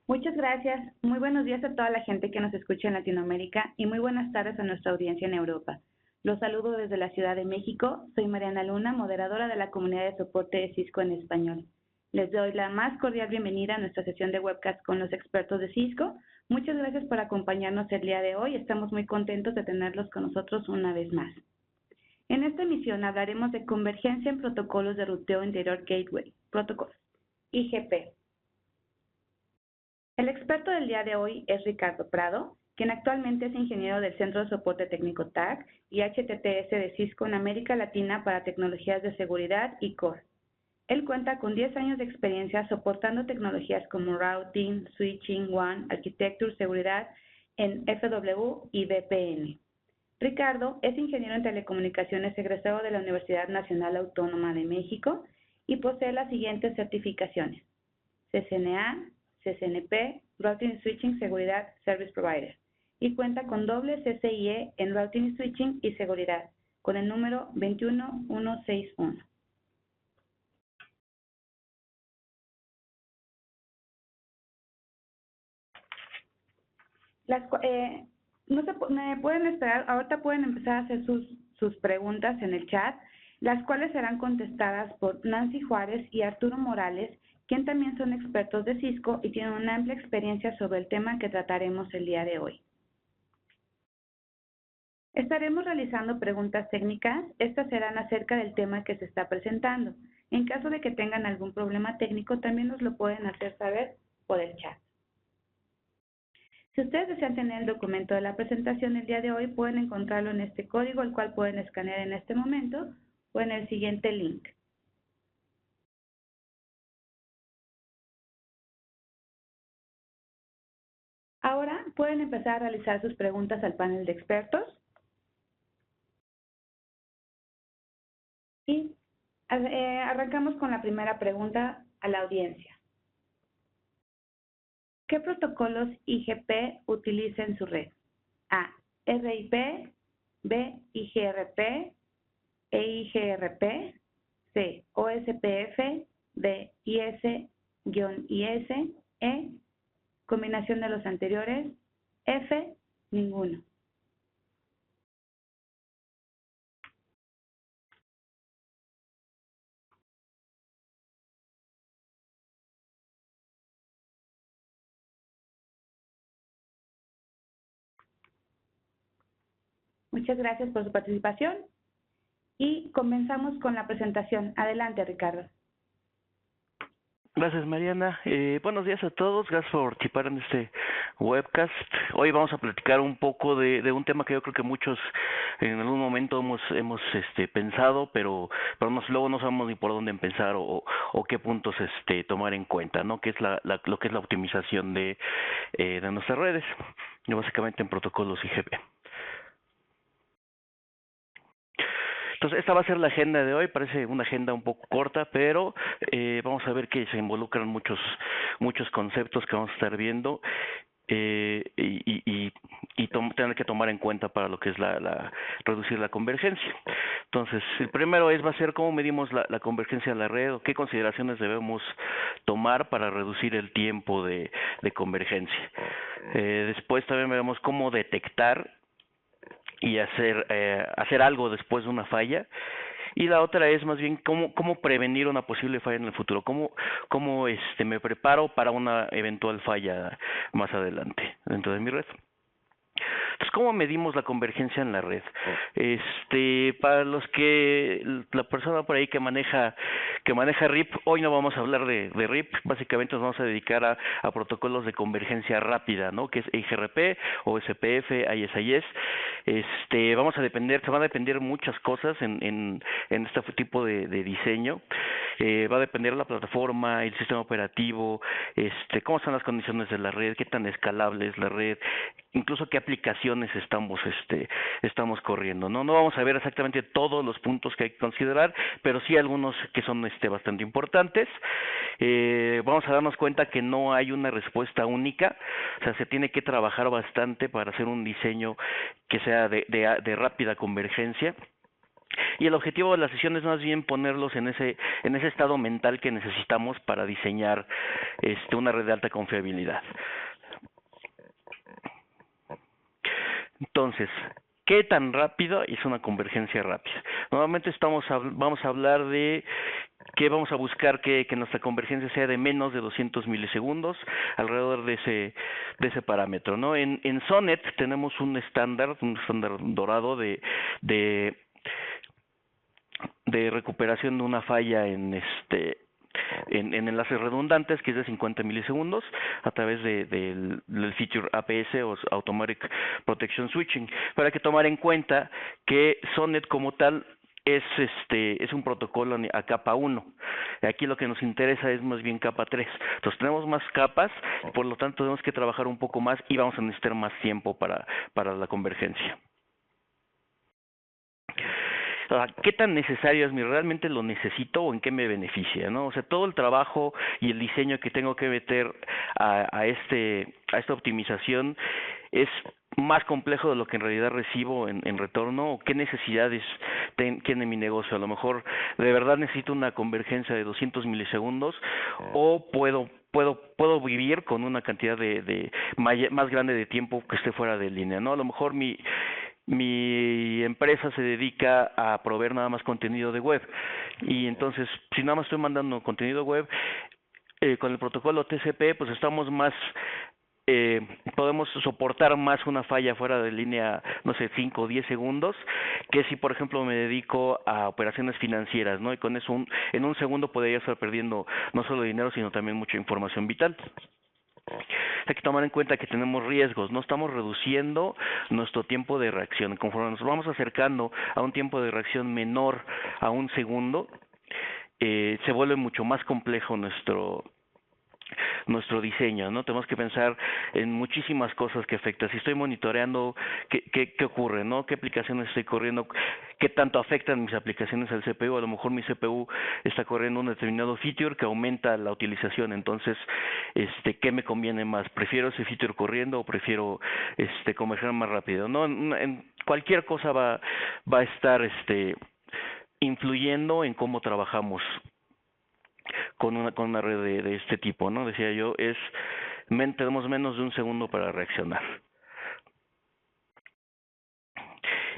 Muchas gracias. Muy buenos días a toda la gente que nos escucha en Latinoamérica y muy buenas tardes a nuestra audiencia en Europa. Los saludo desde la Ciudad de México. Soy Mariana Luna, moderadora de la comunidad de soporte de Cisco en español. Les doy la más cordial bienvenida a nuestra sesión de webcast con los expertos de Cisco. Muchas gracias por acompañarnos el día de hoy. Estamos muy contentos de tenerlos con nosotros una vez más. En esta emisión hablaremos de convergencia en protocolos de ruteo interior gateway, protocolos, IGP. El experto del día de hoy es Ricardo Prado, quien actualmente es ingeniero del Centro de Soporte Técnico TAC y HTTS de Cisco en América Latina para tecnologías de seguridad y core. Él cuenta con 10 años de experiencia soportando tecnologías como routing, switching, WAN, architecture, seguridad en FW y VPN. Ricardo es ingeniero en telecomunicaciones egresado de la Universidad Nacional Autónoma de México y posee las siguientes certificaciones: CCNA, CCNP, Routing y Switching Seguridad Service Provider, y cuenta con doble CCIE en Routing y Switching y Seguridad, con el número 21161. Me pueden esperar, ahorita pueden empezar a hacer sus preguntas en el chat, las cuales serán contestadas por Nancy Juárez y Arturo Morales, quien también son expertos de Cisco y tienen una amplia experiencia sobre el tema que trataremos el día de hoy. Estaremos realizando preguntas técnicas. Estas serán acerca del tema que se está presentando. En caso de que tengan algún problema técnico, también nos lo pueden hacer saber por el chat. Si ustedes desean tener el documento de la presentación el día de hoy, pueden encontrarlo en este código, el cual pueden escanear en este momento o en el siguiente link. Ahora pueden empezar a realizar sus preguntas al panel de expertos. Y arrancamos con la primera pregunta a la audiencia. ¿Qué protocolos IGP utiliza en su red? A, RIP, B, IGRP, EIGRP, C, OSPF, D, IS-IS, E, combinación de los anteriores, F, ninguno. Muchas gracias por su participación y comenzamos con la presentación. Adelante, Ricardo. Gracias, Mariana. Buenos días a todos. Gracias por participar en este webcast. Hoy vamos a platicar un poco de un tema que yo creo que muchos en algún momento hemos pensado, pero luego no sabemos ni por dónde empezar o qué puntos tomar en cuenta, ¿no? Que es lo que es la optimización de nuestras redes, y básicamente en protocolos IGP. Entonces, esta va a ser la agenda de hoy. Parece una agenda un poco corta, pero vamos a ver que se involucran muchos conceptos que vamos a estar viendo y tener que tomar en cuenta para lo que es reducir la convergencia. Entonces, el primero va a ser cómo medimos la convergencia en la red o qué consideraciones debemos tomar para reducir el tiempo de convergencia. Después también veremos cómo detectar y hacer algo después de una falla, y la otra es más bien cómo prevenir una posible falla en el futuro, cómo me preparo para una eventual falla más adelante dentro de mi red. Entonces, ¿cómo medimos la convergencia en la red? Para los que la persona por ahí que maneja RIP, hoy no vamos a hablar de RIP, básicamente nos vamos a dedicar a protocolos de convergencia rápida, ¿no? Que es IGRP, OSPF, IS-IS. Se van a depender muchas cosas en este tipo de diseño. Va a depender la plataforma, el sistema operativo, cómo están las condiciones de la red, qué tan escalable es la red, incluso qué aplicaciones estamos corriendo, ¿no? No vamos a ver exactamente todos los puntos que hay que considerar, pero sí algunos que son bastante importantes. Vamos a darnos cuenta que no hay una respuesta única, o sea, se tiene que trabajar bastante para hacer un diseño que sea de rápida convergencia. Y el objetivo de la sesión es más bien ponerlos en ese estado mental que necesitamos para diseñar una red de alta confiabilidad. Entonces, ¿qué tan rápido es una convergencia rápida? Nuevamente vamos a hablar de que vamos a buscar que nuestra convergencia sea de menos de 200 milisegundos, alrededor de ese parámetro, ¿no? En Sonnet tenemos un estándar dorado de recuperación de una falla en enlaces redundantes, que es de 50 milisegundos, a través del feature APS o Automatic Protection Switching. Pero hay que tomar en cuenta que Sonnet como tal es un protocolo a capa 1. Aquí lo que nos interesa es más bien capa 3. Entonces tenemos más capas, por lo tanto tenemos que trabajar un poco más y vamos a necesitar más tiempo para la convergencia. ¿Qué tan necesario es realmente lo necesito o en qué me beneficia, ¿no? O sea, todo el trabajo y el diseño que tengo que meter a esta optimización es más complejo de lo que en realidad recibo en retorno, o qué necesidades tiene mi negocio. A lo mejor de verdad necesito una convergencia de 200 milisegundos, o puedo vivir con una cantidad más grande de tiempo que esté fuera de línea, ¿no? A lo mejor mi empresa se dedica a proveer nada más contenido de web, y entonces si nada más estoy mandando contenido web, con el protocolo TCP pues estamos más podemos soportar más una falla fuera de línea, no sé, 5 o 10 segundos, que si por ejemplo me dedico a operaciones financieras, ¿no? Y con eso en un segundo podría estar perdiendo no solo dinero, sino también mucha información vital. Hay que tomar en cuenta que tenemos riesgos, no estamos reduciendo nuestro tiempo de reacción. Conforme nos vamos acercando a un tiempo de reacción menor a un segundo, se vuelve mucho más complejo nuestro diseño, ¿no? Tenemos que pensar en muchísimas cosas que afectan. Si estoy monitoreando, ¿qué ocurre, no? ¿Qué aplicaciones estoy corriendo? ¿Qué tanto afectan mis aplicaciones al CPU? A lo mejor mi CPU está corriendo un determinado feature que aumenta la utilización. Entonces, ¿qué me conviene más? ¿Prefiero ese feature corriendo o prefiero converger más rápido? No, en cualquier cosa va a estar influyendo en cómo trabajamos con una red de este tipo, ¿no? Decía yo, tenemos menos de un segundo para reaccionar.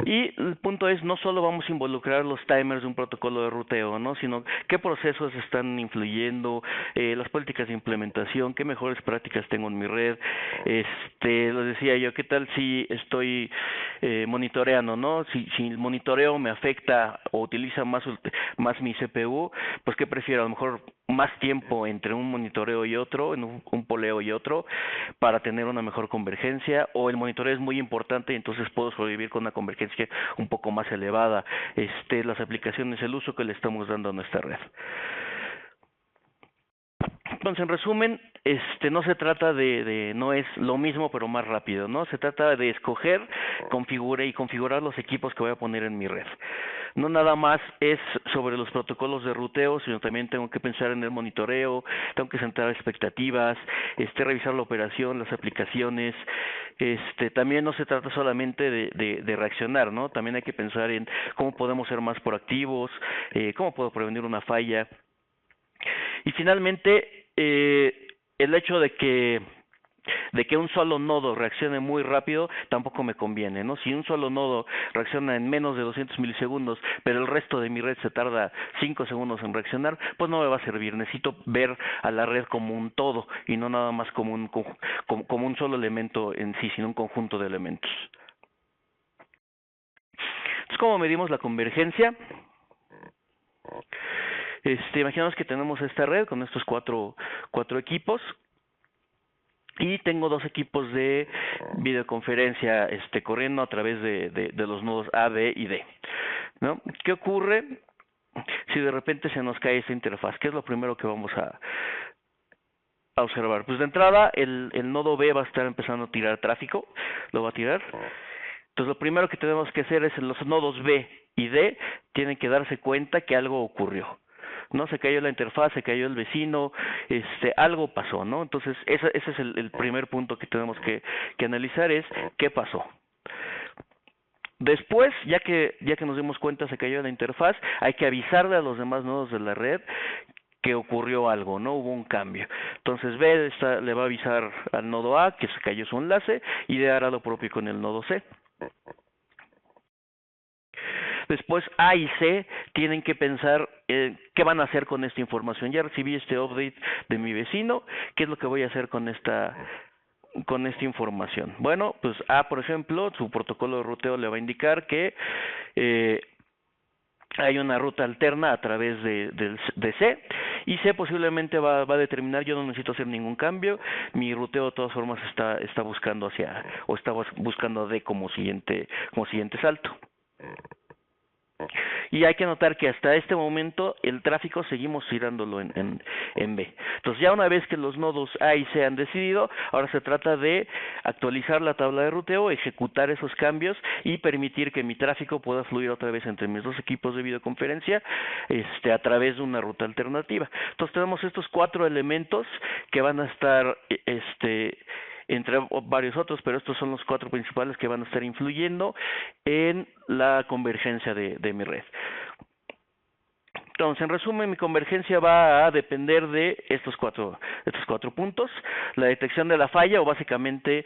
Y el punto es, no solo vamos a involucrar los timers de un protocolo de ruteo, ¿no? Sino qué procesos están influyendo, las políticas de implementación, qué mejores prácticas tengo en mi red. Lo decía yo, ¿qué tal si estoy monitoreando, ¿no? Si el monitoreo me afecta o utiliza más mi CPU, pues ¿qué prefiero? A lo mejor más tiempo entre un monitoreo y otro, en un poleo y otro, para tener una mejor convergencia, o el monitoreo es muy importante y entonces puedo sobrevivir con una convergencia un poco más elevada, las aplicaciones, el uso que le estamos dando a nuestra red. Entonces, en resumen, no se trata no es lo mismo pero más rápido, ¿no? Se trata de escoger, configurar los equipos que voy a poner en mi red. No nada más es sobre los protocolos de ruteo, sino también tengo que pensar en el monitoreo, tengo que centrar expectativas, revisar la operación, las aplicaciones. También no se trata solamente de reaccionar, ¿no? También hay que pensar en cómo podemos ser más proactivos, cómo puedo prevenir una falla. Y finalmente, el hecho de que un solo nodo reaccione muy rápido tampoco me conviene, ¿no? Si un solo nodo reacciona en menos de 200 milisegundos, pero el resto de mi red se tarda 5 segundos en reaccionar, pues no me va a servir. Necesito ver a la red como un todo y no nada más como un solo elemento en sí, sino un conjunto de elementos. Entonces, ¿cómo medimos la convergencia? Imaginamos que tenemos esta red con estos cuatro equipos, y tengo 2 equipos de videoconferencia corriendo a través de los nodos A, B y D, ¿no? ¿Qué ocurre si de repente se nos cae esta interfaz? ¿Qué es lo primero que vamos a observar? Pues de entrada el nodo B va a estar empezando a tirar tráfico, lo va a tirar. Entonces lo primero que tenemos que hacer es, los nodos B y D tienen que darse cuenta que algo ocurrió, ¿no? Se cayó la interfaz, se cayó el vecino, algo pasó, ¿no? Entonces ese es el primer punto que tenemos que analizar, es qué pasó. Después, ya que nos dimos cuenta se cayó la interfaz, hay que avisarle a los demás nodos de la red que ocurrió algo, ¿no? Hubo un cambio. Entonces B le va a avisar al nodo A que se cayó su enlace y D hará lo propio con el nodo C. Después A y C tienen que pensar qué van a hacer con esta información. Ya recibí este update de mi vecino, ¿qué es lo que voy a hacer con esta información? Bueno, pues A, por ejemplo, su protocolo de ruteo le va a indicar que hay una ruta alterna a través de C, y C posiblemente va a determinar, yo no necesito hacer ningún cambio, mi ruteo de todas formas está buscando está buscando D como siguiente salto. Y hay que notar que hasta este momento el tráfico seguimos girándolo en B. Entonces ya una vez que los nodos A y C han decidido, ahora se trata de actualizar la tabla de ruteo, ejecutar esos cambios y permitir que mi tráfico pueda fluir otra vez entre mis dos equipos de videoconferencia a través de una ruta alternativa. Entonces tenemos estos 4 elementos que van a estar entre varios otros, pero estos son los 4 principales que van a estar influyendo en la convergencia de mi red. Entonces, en resumen, mi convergencia va a depender de estos cuatro puntos. La detección de la falla, o básicamente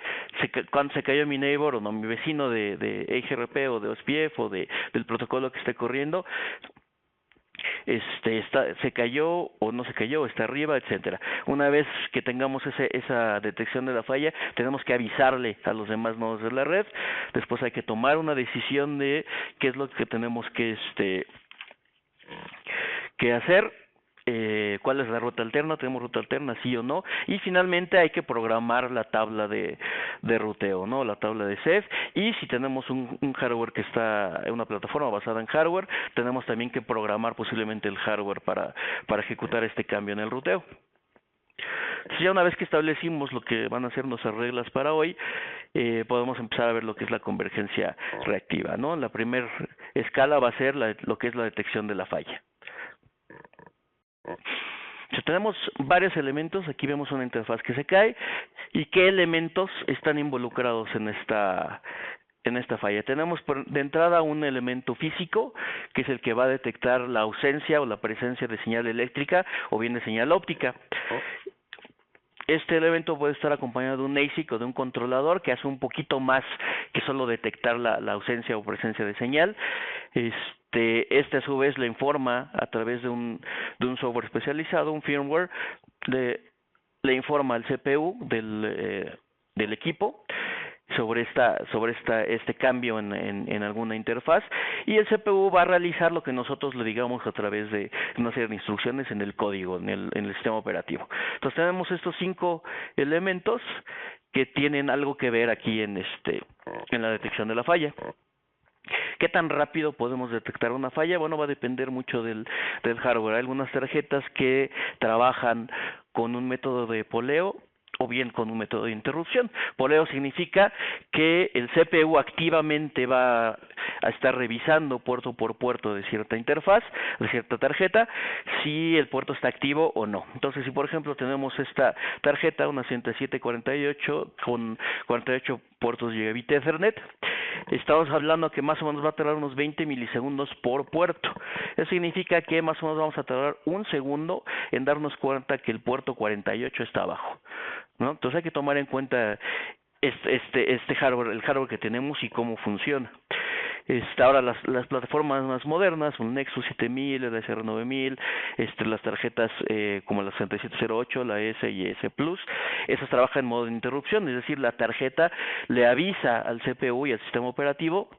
cuando se cayó mi neighbor o no, mi vecino de EIGRP o de OSPF o del protocolo que esté corriendo, se cayó o no se cayó, está arriba, etcétera. Una vez que tengamos esa detección de la falla, tenemos que avisarle a los demás nodos de la red. Después hay que tomar una decisión de qué es lo que tenemos que hacer. ¿Cuál es la ruta alterna? ¿Tenemos ruta alterna? ¿Sí o no? Y finalmente hay que programar la tabla de ruteo, ¿no? La tabla de CEF. Y si tenemos un hardware que está en una plataforma basada en hardware, tenemos también que programar posiblemente el hardware para ejecutar este cambio en el ruteo. Entonces, ya una vez que establecimos lo que van a ser nuestras reglas para hoy, podemos empezar a ver lo que es la convergencia reactiva, ¿no? La primera escala va a ser lo que es la detección de la falla. Si tenemos varios elementos, aquí vemos una interfaz que se cae, y qué elementos están involucrados en esta falla. Tenemos de entrada un elemento físico, que es el que va a detectar la ausencia o la presencia de señal eléctrica o bien de señal óptica. Este elemento puede estar acompañado de un ASIC o de un controlador que hace un poquito más que solo detectar la ausencia o presencia de señal. Este a su vez le informa a través de un software especializado, un firmware, le informa al CPU del equipo sobre este cambio en alguna interfaz, y el CPU va a realizar lo que nosotros le digamos a través de una serie de instrucciones en el código, en el sistema operativo. Entonces tenemos estos 5 elementos que tienen algo que ver aquí en la detección de la falla. ¿Qué tan rápido podemos detectar una falla? Bueno, va a depender mucho del hardware. Hay algunas tarjetas que trabajan con un método de poleo o bien con un método de interrupción. Poleo significa que el CPU activamente va a estar revisando puerto por puerto de cierta interfaz, de cierta tarjeta, si el puerto está activo o no. Entonces, si por ejemplo tenemos esta tarjeta, una 10748 con 48 puertos Gigabit Ethernet, estamos hablando que más o menos va a tardar unos 20 milisegundos por puerto. Eso significa que más o menos vamos a tardar un segundo en darnos cuenta que el puerto 48 está abajo, ¿no? Entonces hay que tomar en cuenta este hardware, el hardware que tenemos y cómo funciona. Ahora las plataformas más modernas, un Nexus 7000, el SR9000, las tarjetas como la 6708, la S y S Plus, esas trabajan en modo de interrupción, es decir, la tarjeta le avisa al CPU y al sistema operativo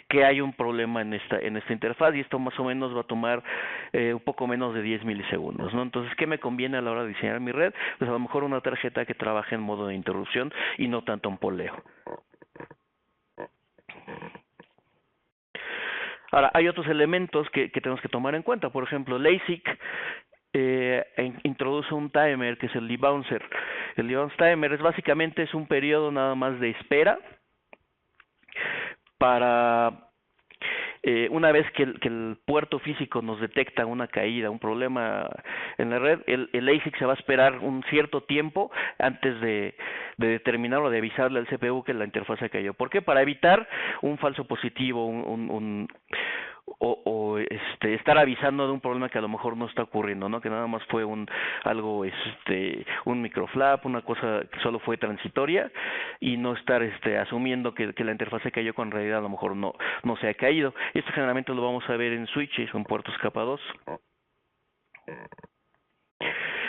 que hay un problema en esta interfaz, y esto más o menos va a tomar un poco menos de 10 milisegundos, ¿no? Entonces, ¿qué me conviene a la hora de diseñar mi red? Pues a lo mejor una tarjeta que trabaje en modo de interrupción y no tanto en poleo. Ahora, hay otros elementos que tenemos que tomar en cuenta. Por ejemplo, el ASIC introduce un timer que es el debouncer. El debounce timer básicamente es un periodo nada más de espera para una vez que el puerto físico nos detecta una caída, un problema en la red, el ASIC se va a esperar un cierto tiempo antes de determinar o de avisarle al CPU que la interfase cayó. ¿Por qué? Para evitar un falso positivo, estar avisando de un problema que a lo mejor no está ocurriendo, ¿no? Que nada más fue un microflap, una cosa que solo fue transitoria, y no estar asumiendo que la interfase cayó cuando en realidad a lo mejor no se ha caído. Esto generalmente lo vamos a ver en switches o en puertos capa 2.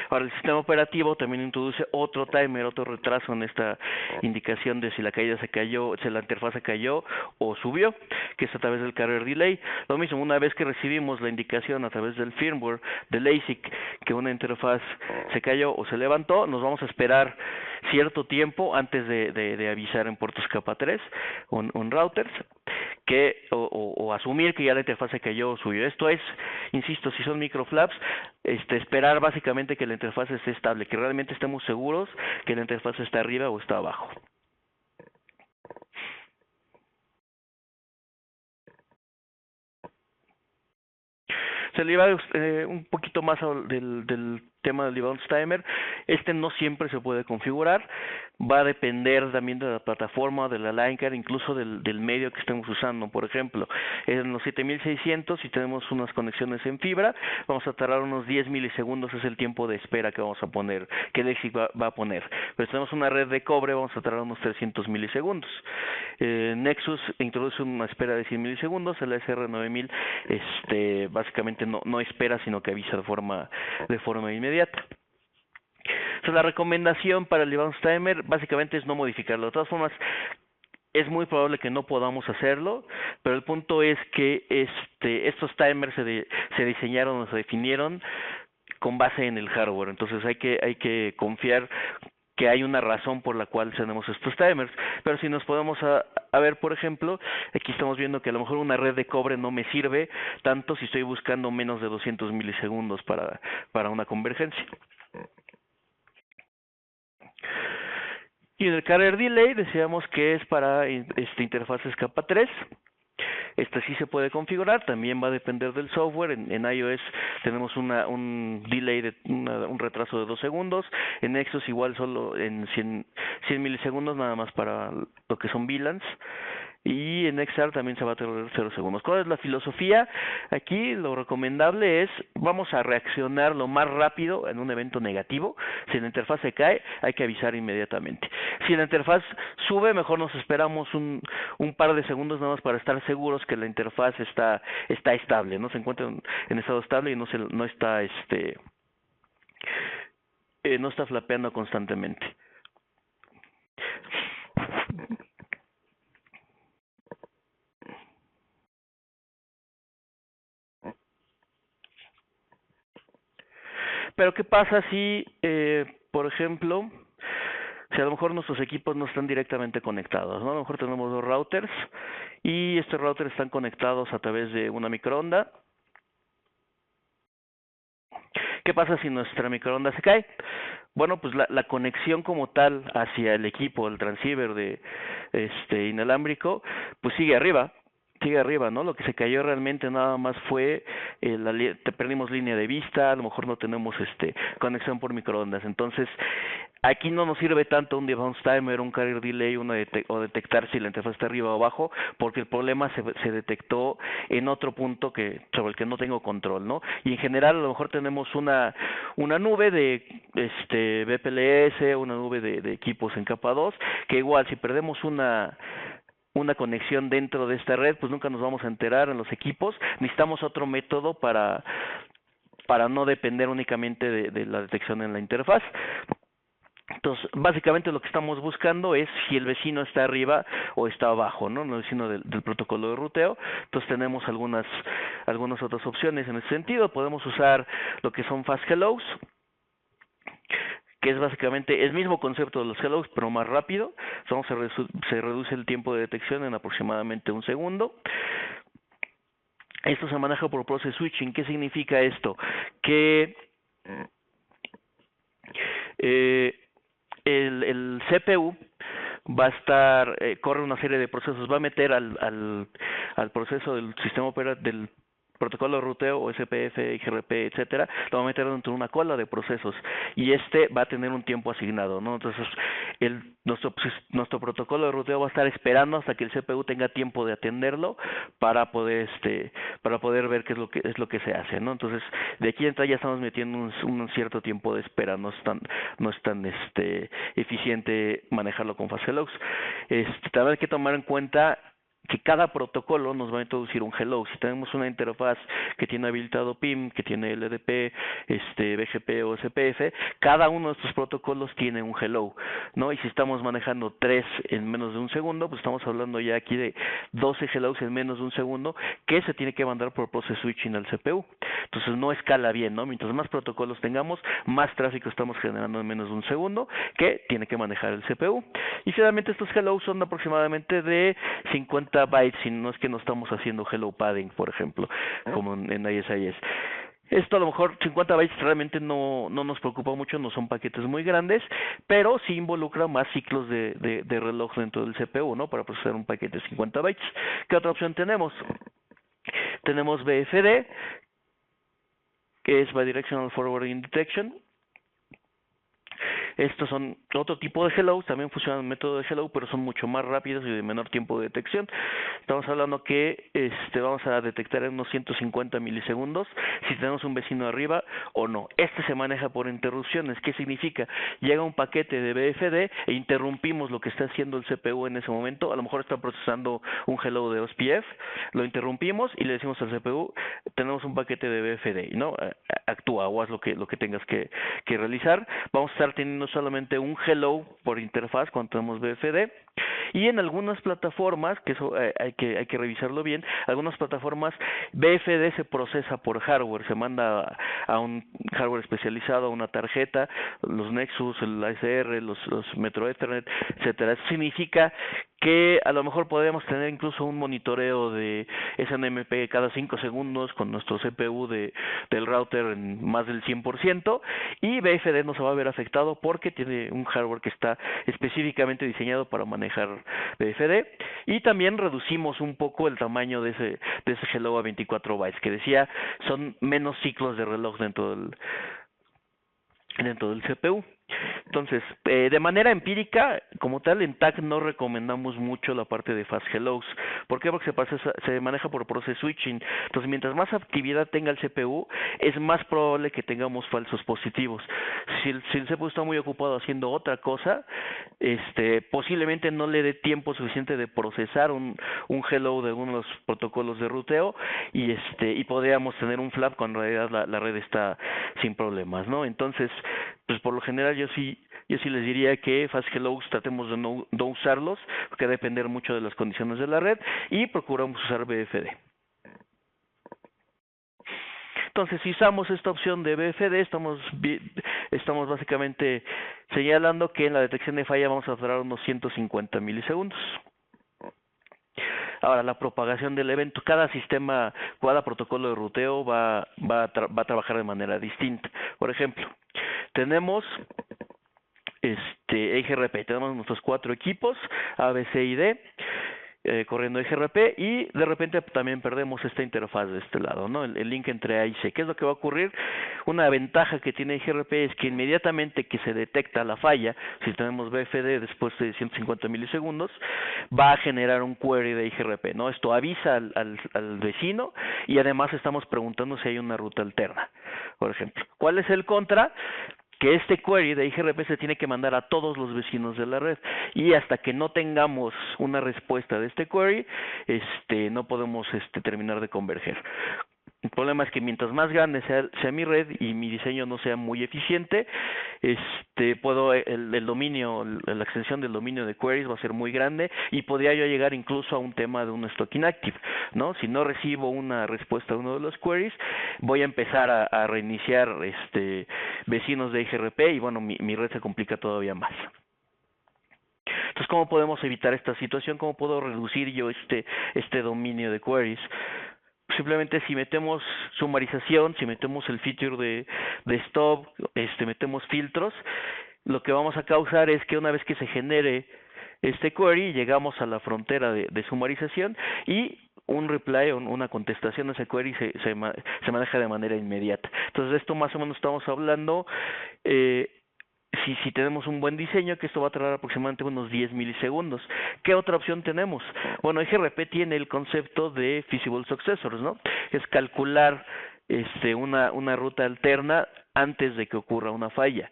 Ahora, el sistema operativo también introduce otro timer, otro retraso en esta indicación de si la caída se cayó, si la interfase cayó o subió, que es a través del carrier delay. Lo mismo, una vez que recibimos la indicación a través del firmware del ASIC que una interfaz se cayó o se levantó, nos vamos a esperar cierto tiempo antes de avisar en puertos capa 3 o en routers, o asumir que ya la interfaz se cayó o subió. Esto es, insisto, si son microflaps, esperar básicamente que la interfaz esté estable, que realmente estemos seguros que la interfaz está arriba o está abajo. Se le iba un poquito más del tema del debounce timer. No siempre se puede configurar, va a depender también de la plataforma, de la line card, incluso del medio que estemos usando. Por ejemplo, en los 7600, si tenemos unas conexiones en fibra, vamos a tardar unos 10 milisegundos, es el tiempo de espera que vamos a poner, que el ASIC va a poner. Pero si tenemos una red de cobre, vamos a tardar unos 300 milisegundos. Nexus introduce una espera de 100 milisegundos, el SR9000 básicamente no espera, sino que avisa de forma inmediata. Entonces, la recomendación para el debounce timer básicamente es no modificarlo. De todas formas, es muy probable que no podamos hacerlo, pero el punto es que estos timers se diseñaron o se definieron con base en el hardware. Entonces hay que confiar que hay una razón por la cual tenemos estos timers. Pero si nos podemos a ver, por ejemplo, aquí estamos viendo que a lo mejor una red de cobre no me sirve tanto si estoy buscando menos de 200 milisegundos para una convergencia. Y en el carrier delay decíamos que es para interfaces capa 3. Sí se puede configurar, también va a depender del software. En iOS tenemos un delay un retraso de 2 segundos. En Nexus igual solo en 100 milisegundos, nada más para lo que son VLANs. Y en XR también se va a tardar 0 segundos. ¿Cuál es la filosofía? Aquí lo recomendable es, vamos a reaccionar lo más rápido en un evento negativo. Si la interfaz se cae, hay que avisar inmediatamente. Si la interfaz sube, mejor nos esperamos un par de segundos nada más para estar seguros que la interfaz está estable, no se encuentra en estado estable y no está flapeando constantemente. Pero ¿qué pasa si, por ejemplo, si a lo mejor nuestros equipos no están directamente conectados, ¿no? A lo mejor tenemos 2 routers y estos routers están conectados a través de una microonda. ¿Qué pasa si nuestra microonda se cae? Bueno, pues la conexión como tal hacia el equipo, el transceiver inalámbrico, pues sigue arriba, ¿no? Lo que se cayó realmente nada más fue perdimos línea de vista, a lo mejor no tenemos conexión por microondas. Entonces, aquí no nos sirve tanto un debounce timer, un carrier delay, o detectar si la interfaz está arriba o abajo, porque el problema se detectó en otro punto sobre el que no tengo control, ¿no? Y en general a lo mejor tenemos una nube de BPLS, una nube de equipos en capa 2, que igual si perdemos una conexión dentro de esta red, pues nunca nos vamos a enterar en los equipos. Necesitamos otro método para no depender únicamente de la detección en la interfaz. Entonces, básicamente lo que estamos buscando es si el vecino está arriba o está abajo, ¿no? El vecino del protocolo de ruteo. Entonces tenemos algunas otras opciones en ese sentido. Podemos usar lo que son fast hellos, que es básicamente el mismo concepto de los hellos, pero más rápido. Entonces se reduce el tiempo de detección en aproximadamente 1 segundo. Esto se maneja por process switching. ¿Qué significa esto? Que el CPU va a estar, corre una serie de procesos, va a meter al proceso del sistema del protocolo de ruteo o SPF, IGRP, etcétera, lo va a meter dentro de una cola de procesos y va a tener un tiempo asignado, ¿no? Entonces, nuestro protocolo de ruteo va a estar esperando hasta que el CPU tenga tiempo de atenderlo para poder ver qué es lo que se hace, ¿no? Entonces, de aquí en atrás ya estamos metiendo un cierto tiempo de espera, no es tan eficiente manejarlo con fast-hellos. También hay que tomar en cuenta que cada protocolo nos va a introducir un hello. Si tenemos una interfaz que tiene habilitado PIM, que tiene LDP, BGP o SPF, cada uno de estos protocolos tiene un hello, ¿no? Y si estamos manejando 3 en menos de un segundo, pues estamos hablando ya aquí de 12 hellos en menos de un segundo que se tiene que mandar por process switching al CPU. Entonces no escala bien, ¿no? Mientras más protocolos tengamos, más tráfico estamos generando en menos de un segundo que tiene que manejar el CPU. Y finalmente estos hellos son aproximadamente de 50 bytes, si no es que no estamos haciendo hello padding, por ejemplo, como en ISIS. Esto a lo mejor 50 bytes realmente no nos preocupa mucho, no son paquetes muy grandes, pero sí involucra más ciclos de reloj dentro del CPU, ¿no? Para procesar un paquete de 50 bytes. ¿Qué otra opción tenemos? Tenemos BFD, que es Bidirectional Forwarding Detection. Estos son otro tipo de hello, también funcionan en método de hello, pero son mucho más rápidos y de menor tiempo de detección. Estamos hablando que vamos a detectar en unos 150 milisegundos si tenemos un vecino arriba o no. Se maneja por interrupciones. ¿Qué significa? Llega un paquete de BFD e interrumpimos lo que está haciendo el CPU en ese momento. A lo mejor está procesando un hello de OSPF, lo interrumpimos y le decimos al CPU, tenemos un paquete de BFD, ¿no? Actúa o haz lo que tengas que realizar. Vamos a estar teniendo solamente un hello por interfaz cuando tenemos BFD, y en algunas plataformas, que eso hay que revisarlo bien, algunas plataformas BFD se procesa por hardware, se manda a un hardware especializado, a una tarjeta, los Nexus, el ASR, los Metro Ethernet, etcétera. Eso significa que a lo mejor podríamos tener incluso un monitoreo de SNMP cada 5 segundos con nuestro CPU del router en más del 100%, y BFD no se va a ver afectado porque tiene un hardware que está específicamente diseñado para manejar BFD, y también reducimos un poco el tamaño de ese hello a 24 bytes, que decía son menos ciclos de reloj dentro del CPU. Entonces, de manera empírica, como tal, en TAC no recomendamos mucho la parte de fast hellos. ¿Por qué? Porque se maneja por process switching. Entonces, mientras más actividad tenga el CPU, es más probable que tengamos falsos positivos. Si el CPU está muy ocupado haciendo otra cosa, posiblemente no le dé tiempo suficiente de procesar un hello de uno de los protocolos de ruteo, y podríamos tener un flap cuando en realidad la red está sin problemas, ¿no? Entonces, pues por lo general yo sí les diría que fast hellos tratemos de no usarlos, porque va a depender mucho de las condiciones de la red, y procuramos usar BFD. Entonces, si usamos esta opción de BFD, estamos básicamente señalando que en la detección de falla vamos a tardar unos 150 milisegundos. Ahora, la propagación del evento, cada protocolo de ruteo va a trabajar de manera distinta. Por ejemplo, tenemos IGRP, tenemos nuestros 4 equipos, A, B, C y D, corriendo IGRP, y de repente también perdemos esta interfaz de este lado, ¿no? El link entre A y C. ¿Qué es lo que va a ocurrir? Una ventaja que tiene IGRP es que inmediatamente que se detecta la falla, si tenemos BFD después de 150 milisegundos, va a generar un query de IGRP, ¿no? Esto avisa al vecino, y además estamos preguntando si hay una ruta alterna, por ejemplo. ¿Cuál es el contra? Que este query de IGRP se tiene que mandar a todos los vecinos de la red, y hasta que no tengamos una respuesta de este query, no podemos terminar de converger. El problema es que mientras más grande sea mi red y mi diseño no sea muy eficiente, el dominio, la extensión del dominio de queries va a ser muy grande, y podría yo llegar incluso a un tema de un stock inactive, ¿no? Si no recibo una respuesta a uno de los queries, voy a empezar a reiniciar vecinos de IGRP, y bueno, mi red se complica todavía más. Entonces, ¿cómo podemos evitar esta situación? ¿Cómo puedo reducir yo este dominio de queries? Simplemente si metemos sumarización, si metemos el feature de stop, metemos filtros, lo que vamos a causar es que una vez que se genere este query, llegamos a la frontera de sumarización y un reply o una contestación a ese query se maneja de manera inmediata. Entonces esto más o menos estamos hablando, si tenemos un buen diseño, que esto va a tardar aproximadamente unos 10 milisegundos. ¿Qué otra opción tenemos? Bueno, EGRP tiene el concepto de feasible successors, ¿no? Es calcular una ruta alterna antes de que ocurra una falla.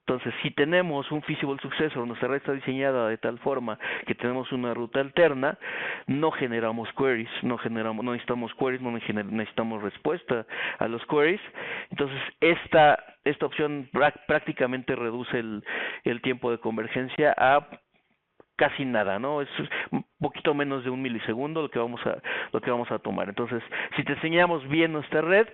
Entonces, si tenemos un feasible successor, nuestra red está diseñada de tal forma que tenemos una ruta alterna, no generamos queries, no necesitamos queries, no necesitamos respuesta a los queries. Entonces, esta opción prácticamente reduce el tiempo de convergencia a casi nada, ¿no? Es un poquito menos de 1 milisegundo lo que vamos a tomar. Entonces, si diseñamos bien nuestra red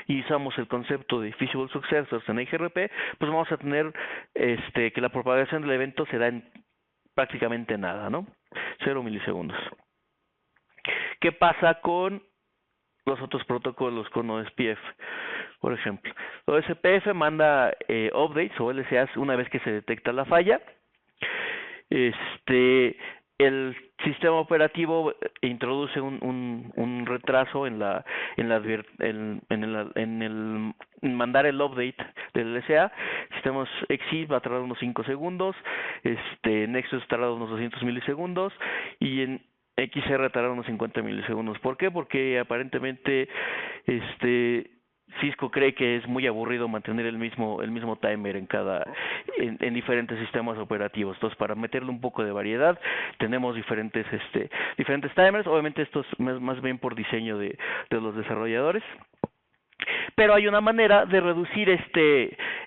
y usamos el concepto de feasible successors en EGRP, pues vamos a tener que la propagación del evento se da en prácticamente nada, ¿no? 0 milisegundos. ¿Qué pasa con los otros protocolos, con OSPF, por ejemplo? OSPF manda updates o LSAs una vez que se detecta la falla. El sistema operativo introduce un retraso en mandar el update del LSA. Sistemas XC va a tardar unos 5 segundos, Nexus tarda unos 200 milisegundos y en XR tarda unos 50 milisegundos. ¿Por qué? Porque aparentemente Cisco cree que es muy aburrido mantener el mismo timer en diferentes sistemas operativos. Entonces, para meterle un poco de variedad, tenemos diferentes timers. Obviamente esto es más bien por diseño de los desarrolladores. Pero hay una manera de reducir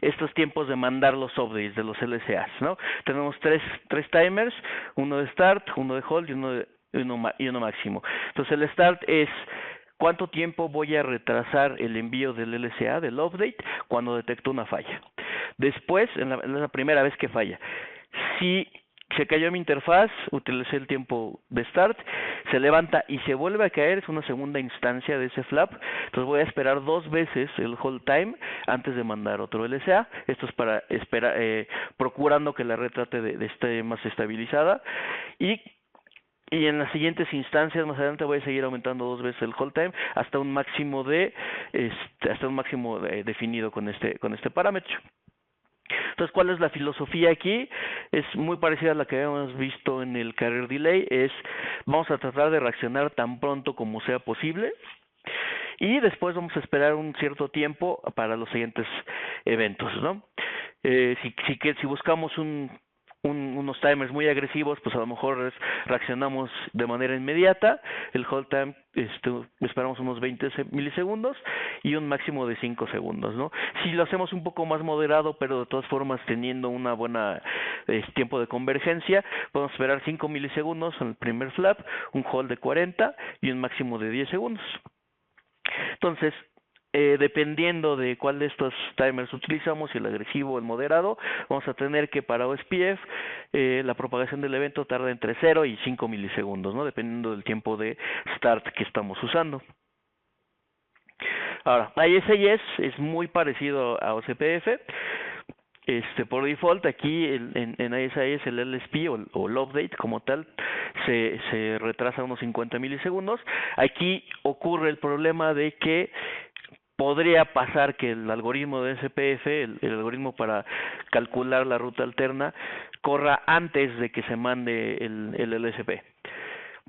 estos tiempos de mandar los updates de los LSAs, ¿no? Tenemos tres timers, uno de start, uno de hold y uno máximo. Entonces, el start es ¿cuánto tiempo voy a retrasar el envío del LSA, del update, cuando detecto una falla? Después, en la primera vez que falla, si se cayó mi interfaz, utilicé el tiempo de start, se levanta y se vuelve a caer, es una segunda instancia de ese flap, entonces voy a esperar 2 veces el hold time antes de mandar otro LSA. Esto es para esperar, procurando que la red trate de estar más estabilizada, y en las siguientes instancias más adelante voy a seguir aumentando 2 veces el hold time hasta un máximo definido con este parámetro. Entonces, ¿cuál es la filosofía aquí? Es muy parecida a la que habíamos visto en el carrier delay. Vamos a tratar de reaccionar tan pronto como sea posible y después vamos a esperar un cierto tiempo para los siguientes eventos, ¿no? Si buscamos unos timers muy agresivos, pues a lo mejor reaccionamos de manera inmediata. El hold time esperamos unos 20 milisegundos y un máximo de 5 segundos, ¿no? Si lo hacemos un poco más moderado, pero de todas formas teniendo una buena tiempo de convergencia, podemos esperar 5 milisegundos en el primer flap, un hold de 40 y un máximo de 10 segundos. Entonces, dependiendo de cuál de estos timers utilizamos, si el agresivo o el moderado, vamos a tener que para OSPF la propagación del evento tarda entre 0 y 5 milisegundos, ¿no? Dependiendo del tiempo de start que estamos usando. Ahora, ISIS es muy parecido a OSPF. Por default, aquí en ISIS el LSP o el update como tal se retrasa unos 50 milisegundos. Aquí ocurre el problema de que podría pasar que el algoritmo de SPF, el algoritmo para calcular la ruta alterna, corra antes de que se mande el LSP.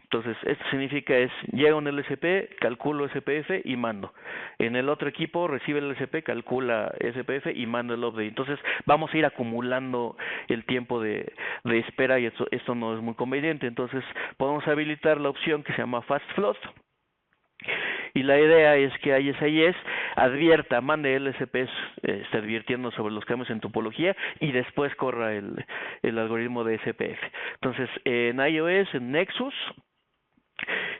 Entonces, esto significa llega un LSP, calculo SPF y mando. En el otro equipo recibe el LSP, calcula SPF y mando el update. Entonces, vamos a ir acumulando el tiempo de espera y esto no es muy conveniente. Entonces, podemos habilitar la opción que se llama Fast Float. Y la idea es que ISIS mande LSPs advirtiendo sobre los cambios en topología y después corra el algoritmo de SPF. Entonces, en iOS, en Nexus,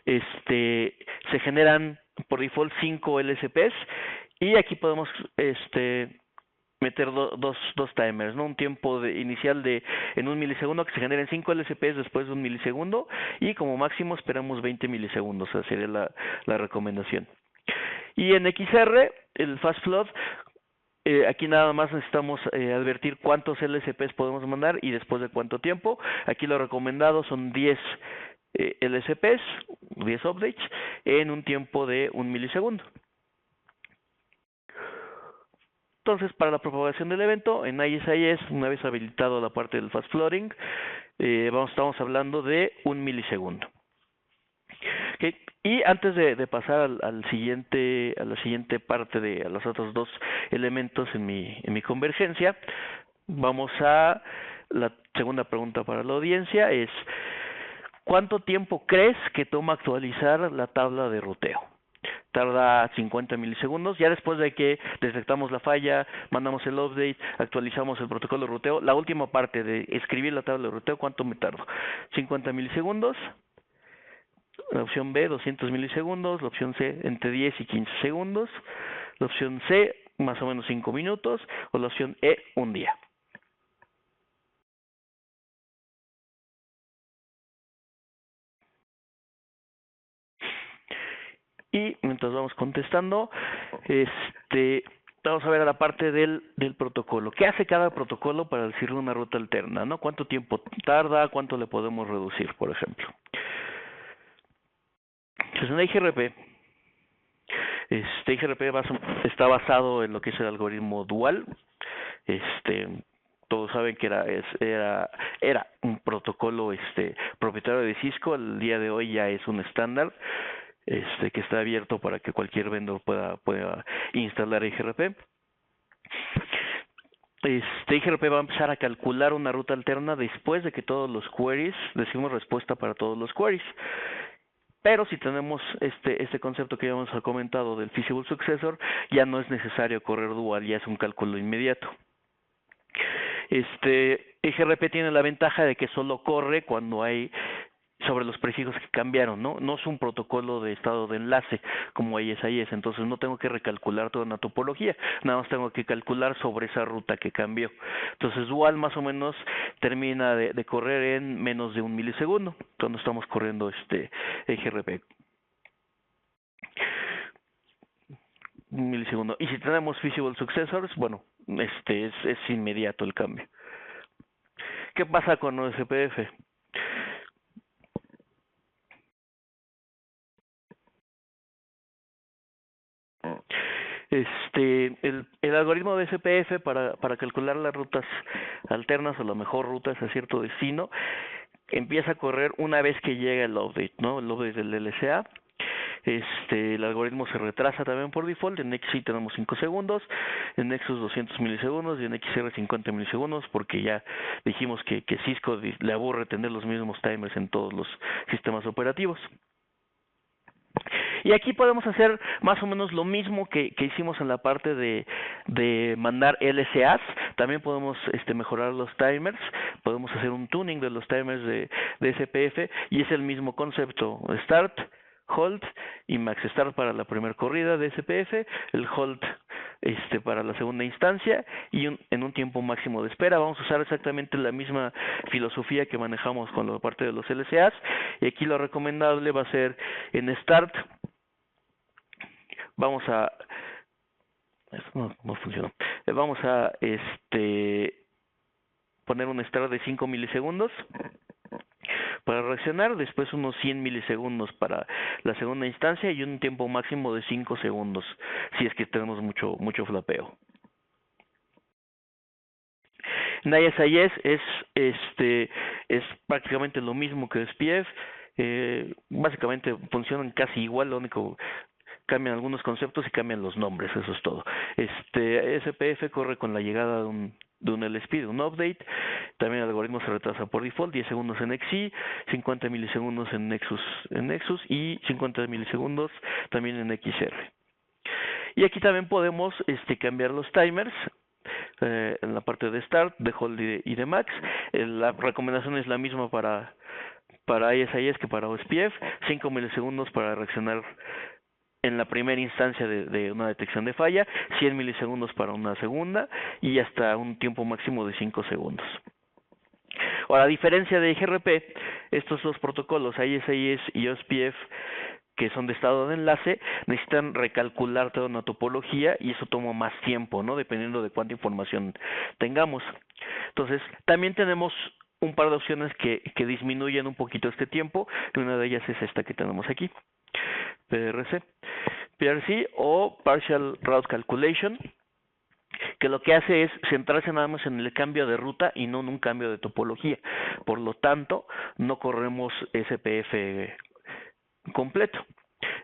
se generan por default 5 LSPs y aquí podemos meter dos timers, ¿no? Un tiempo inicial en 1 milisegundo que se generen 5 LSPs después de 1 milisegundo y como máximo esperamos 20 milisegundos, esa sería la recomendación. Y en XR, el Fast Float Aquí nada más necesitamos advertir cuántos LSPs podemos mandar y después de cuánto tiempo. Aquí lo recomendado son 10 LSPs, 10 updates, en un tiempo de 1 milisegundo. Entonces, para la propagación del evento, en ISIS, una vez habilitado la parte del fast flooding, estamos hablando de 1 milisegundo. Okay. Y antes de pasar a la siguiente parte a los otros dos elementos en mi convergencia, vamos a la segunda pregunta para la audiencia, es ¿cuánto tiempo crees que toma actualizar la tabla de ruteo? Tarda 50 milisegundos. Ya después de que detectamos la falla, mandamos el update, actualizamos el protocolo de ruteo, la última parte de escribir la tabla de ruteo, ¿cuánto me tardo? 50 milisegundos. La opción B, 200 milisegundos. La opción C, entre 10 y 15 segundos. La opción C, más o menos 5 minutos. O la opción E, un día. Y mientras vamos contestando, vamos a ver a la parte del protocolo. ¿Qué hace cada protocolo para decirle una ruta alterna? ¿No? ¿Cuánto tiempo tarda? ¿Cuánto le podemos reducir, por ejemplo? Entonces, en IGRP, IGRP está basado en lo que es el algoritmo dual. Todos saben que era un protocolo propietario de Cisco. Al día de hoy ya es un estándar que está abierto para que cualquier vendor pueda instalar IGRP. IGRP va a empezar a calcular una ruta alterna después de que todos los queries, decimos respuesta para todos los queries. Pero si tenemos este concepto que ya hemos comentado del feasible successor, ya no es necesario correr dual, ya es un cálculo inmediato. IGRP tiene la ventaja de que solo corre cuando hay sobre los prefijos que cambiaron, ¿no? No es un protocolo de estado de enlace como ISIS, entonces no tengo que recalcular toda una topología, nada más tengo que calcular sobre esa ruta que cambió. Entonces dual más o menos termina de correr en menos de 1 milisegundo cuando estamos corriendo IGRP. 1 milisegundo. Y si tenemos feasible successors, bueno, es inmediato el cambio. ¿Qué pasa con OSPF? El algoritmo de SPF para calcular las rutas alternas o la mejor rutas a cierto destino empieza a correr una vez que llega el update, ¿no? El update del LSA. El algoritmo se retrasa también por default. En XC tenemos 5 segundos, en Nexus 200 milisegundos y en XR 50 milisegundos, porque ya dijimos que Cisco le aburre tener los mismos timers en todos los sistemas operativos. Y aquí podemos hacer más o menos lo mismo que hicimos en la parte de mandar LSAs. También podemos mejorar los timers, podemos hacer un tuning de los timers de SPF y es el mismo concepto: start, hold y max start para la primera corrida de SPF, el hold para la segunda instancia y en un tiempo máximo de espera. Vamos a usar exactamente la misma filosofía que manejamos con la parte de los LSAs, y aquí lo recomendable va a ser en start. Vamos a no funcionó. Vamos a poner un start de 5 milisegundos para reaccionar, después unos 100 milisegundos para la segunda instancia y un tiempo máximo de 5 segundos si es que tenemos mucho flapeo. En ISIS es prácticamente lo mismo que SPF. Básicamente funcionan casi igual, lo único cambian algunos conceptos y cambian los nombres, eso es todo. SPF corre con la llegada de un LSP, de un update. También el algoritmo se retrasa por default, 10 segundos en XC, 50 milisegundos en Nexus y 50 milisegundos también en XR. Y aquí también podemos cambiar los timers en la parte de start, de hold y de max. La recomendación es la misma para ISIS que para OSPF, 5 milisegundos para reaccionar en la primera instancia de una detección de falla, 100 milisegundos para una segunda y hasta un tiempo máximo de 5 segundos. Ahora, a diferencia de IGRP, estos dos protocolos, ISIS y OSPF, que son de estado de enlace, necesitan recalcular toda una topología y eso toma más tiempo, ¿no? Dependiendo de cuánta información tengamos. Entonces, también tenemos un par de opciones que disminuyen un poquito este tiempo, y una de ellas es esta que tenemos aquí, PRC. PRC o Partial Route Calculation, que lo que hace es centrarse nada más en el cambio de ruta y no en un cambio de topología. Por lo tanto, no corremos SPF completo.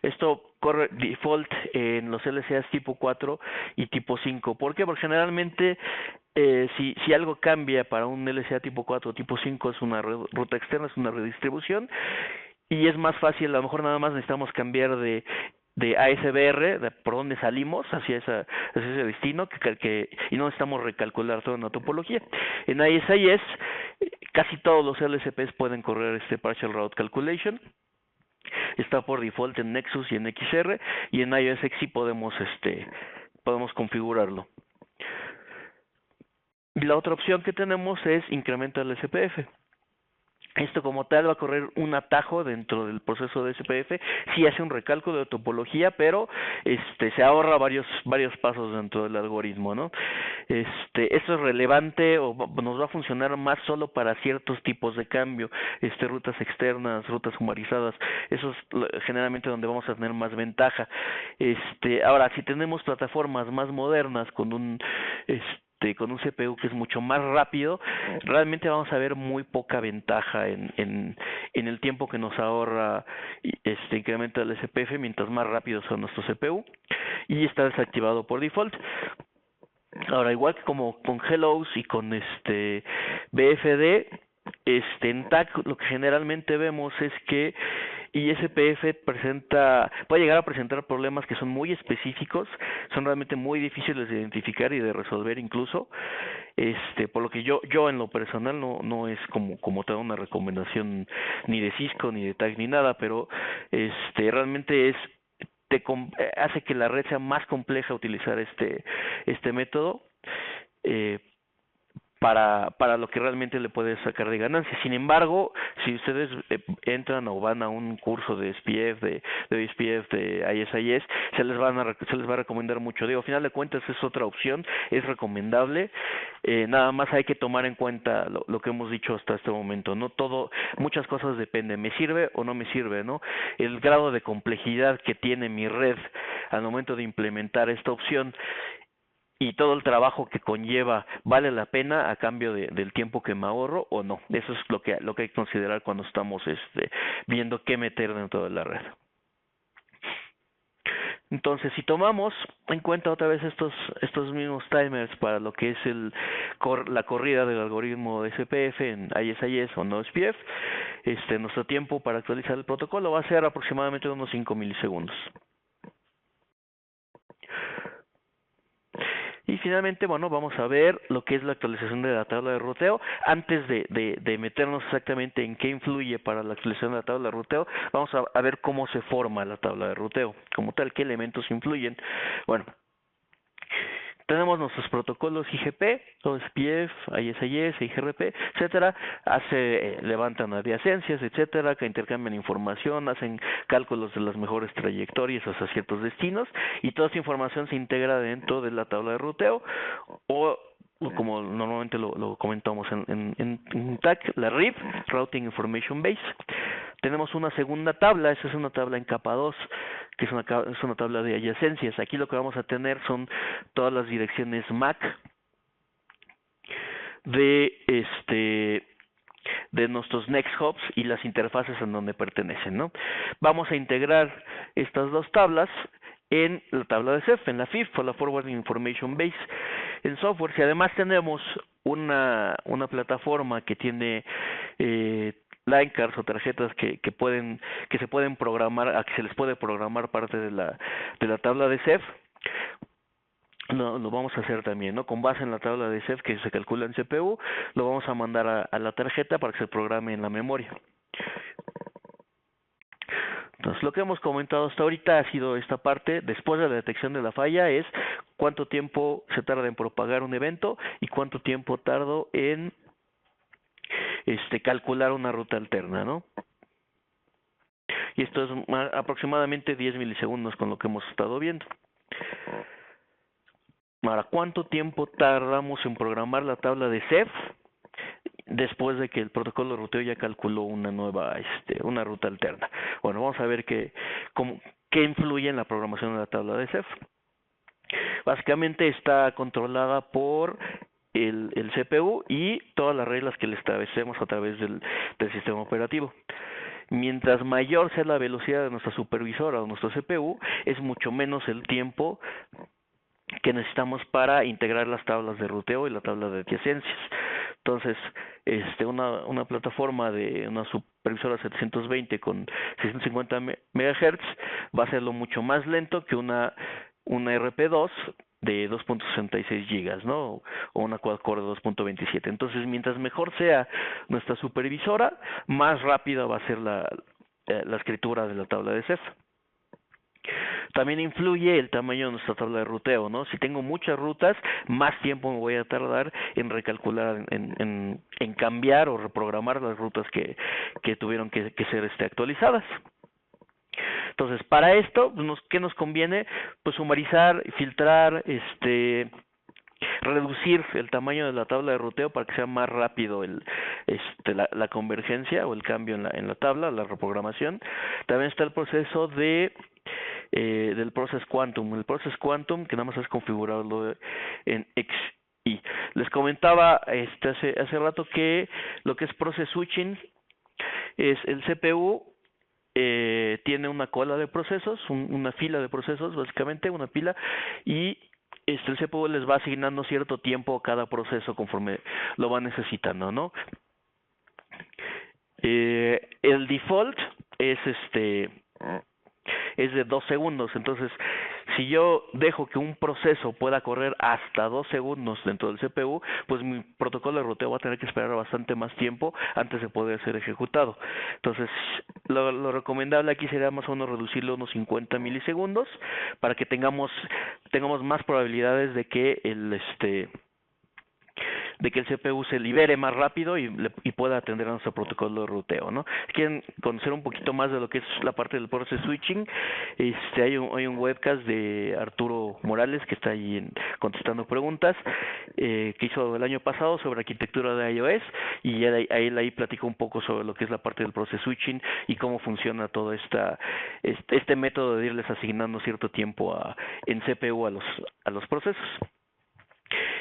Esto corre default en los LCAs tipo 4 y tipo 5. ¿Por qué? Porque generalmente si algo cambia para un LCA tipo 4 o tipo 5 es una ruta externa, es una redistribución, y es más fácil, a lo mejor nada más necesitamos cambiar de ASBR, de por dónde salimos hacia ese destino, y no necesitamos recalcular toda una topología. En ISIS casi todos los LSPs pueden correr este Partial Route Calculation. Está por default en Nexus y en XR, y en iOS XE podemos configurarlo. Y la otra opción que tenemos es incremento del SPF. Esto como tal va a correr un atajo dentro del proceso de SPF, sí hace un recálculo de topología, pero se ahorra varios pasos dentro del algoritmo, ¿no? Esto es relevante o nos va a funcionar más solo para ciertos tipos de cambio, rutas externas, rutas sumarizadas, eso es generalmente donde vamos a tener más ventaja. Ahora, si tenemos plataformas más modernas con un CPU que es mucho más rápido, realmente vamos a ver muy poca ventaja en el tiempo que nos ahorra incremento del SPF mientras más rápido son nuestro CPU, y está desactivado por default. Ahora, igual que como con Hellos y con BFD, en TAC lo que generalmente vemos es que ISPF puede llegar a presentar problemas que son muy específicos, son realmente muy difíciles de identificar y de resolver incluso, por lo que yo en lo personal no es como toda una recomendación ni de Cisco ni de TAC ni nada, pero realmente hace que la red sea más compleja utilizar este método para lo que realmente le puede sacar de ganancia. Sin embargo, si ustedes entran o van a un curso de SPF, de SPF, de ISIS, se les va a recomendar mucho. Digo, al final de cuentas es otra opción, es recomendable. Nada más hay que tomar en cuenta lo que hemos dicho hasta este momento. No todo, muchas cosas dependen. ¿Me sirve o no me sirve, no? El grado de complejidad que tiene mi red al momento de implementar esta opción y todo el trabajo que conlleva, ¿vale la pena a cambio del tiempo que me ahorro o no? Eso es lo que hay que considerar cuando estamos viendo qué meter dentro de la red. Entonces, si tomamos en cuenta otra vez estos mismos timers para lo que es la corrida del algoritmo de SPF en ISIS o no SPF, nuestro tiempo para actualizar el protocolo va a ser aproximadamente unos 5 milisegundos. Y finalmente, bueno, vamos a ver lo que es la actualización de la tabla de ruteo. Antes de meternos exactamente en qué influye para la actualización de la tabla de ruteo, vamos a ver cómo se forma la tabla de ruteo, como tal, qué elementos influyen. Bueno, tenemos nuestros protocolos IGP, OSPF, ISIS, IGRP, etcétera, levantan adyacencias, etcétera, que intercambian información, hacen cálculos de las mejores trayectorias hacia ciertos destinos, y toda esta información se integra dentro de la tabla de ruteo, o como normalmente lo comentamos en TAC, la RIB, Routing Information Base. Tenemos una segunda tabla, esa es una tabla en capa 2, que es una tabla de adyacencias. Aquí lo que vamos a tener son todas las direcciones MAC de nuestros Next Hubs y las interfaces en donde pertenecen, ¿no? Vamos a integrar estas dos tablas en la tabla de CEF, en la FIF, o la Forwarding Information Base. En software, si además tenemos una plataforma que tiene line cards o tarjetas que se pueden programar, que se les puede programar parte de la tabla de CEF, lo vamos a hacer también, ¿no? Con base en la tabla de CEF que se calcula en CPU, lo vamos a mandar a la tarjeta para que se programe en la memoria. Entonces, lo que hemos comentado hasta ahorita ha sido esta parte. Después de la detección de la falla es cuánto tiempo se tarda en propagar un evento y cuánto tiempo tardo en calcular una ruta alterna, ¿no? y esto es aproximadamente 10 milisegundos con lo que hemos estado viendo. Ahora, ¿cuánto tiempo tardamos en programar la tabla de Ceph después de que el protocolo de ruteo ya calculó una nueva, una ruta alterna? Bueno, vamos a ver qué influye en la programación de la tabla de Ceph. Básicamente está controlada por el CPU y todas las reglas que le establecemos a través del sistema operativo. Mientras mayor sea la velocidad de nuestra supervisora o nuestro CPU, es mucho menos el tiempo que necesitamos para integrar las tablas de ruteo y la tabla de adyacencias. Entonces, una plataforma de una supervisora 720 con 650 MHz va a hacerlo mucho más lento que una RP2 de 2.66 gigas, ¿no? O una quad-core de 2.27. Entonces, mientras mejor sea nuestra supervisora, más rápida va a ser la escritura de la tabla de Ceph. También influye el tamaño de nuestra tabla de ruteo, ¿no? Si tengo muchas rutas, más tiempo me voy a tardar en recalcular, en cambiar o reprogramar las rutas que tuvieron que ser actualizadas. Entonces, para esto, ¿qué nos conviene? Pues sumarizar, filtrar, reducir el tamaño de la tabla de ruteo para que sea más rápido la convergencia o el cambio en la tabla, la reprogramación. También está el proceso del Process Quantum. El Process Quantum, que nada más es configurarlo en XI. Les comentaba hace rato que lo que es Process Switching es el CPU tiene una cola de procesos, una fila de procesos, básicamente una pila, y el CPU les va asignando cierto tiempo a cada proceso conforme lo va necesitando, ¿no? El default es de 2 segundos. Entonces, si yo dejo que un proceso pueda correr hasta 2 segundos dentro del CPU, pues mi protocolo de ruteo va a tener que esperar bastante más tiempo antes de poder ser ejecutado. Entonces, lo recomendable aquí sería más o menos reducirlo a unos 50 milisegundos para que tengamos más probabilidades de que el CPU se libere más rápido y pueda atender a nuestro protocolo de ruteo, ¿no? Si quieren conocer un poquito más de lo que es la parte del process switching, hay un webcast de Arturo Morales que está ahí contestando preguntas que hizo el año pasado sobre arquitectura de iOS, y ahí platicó un poco sobre lo que es la parte del process switching y cómo funciona todo este método de irles asignando cierto tiempo en CPU a los procesos.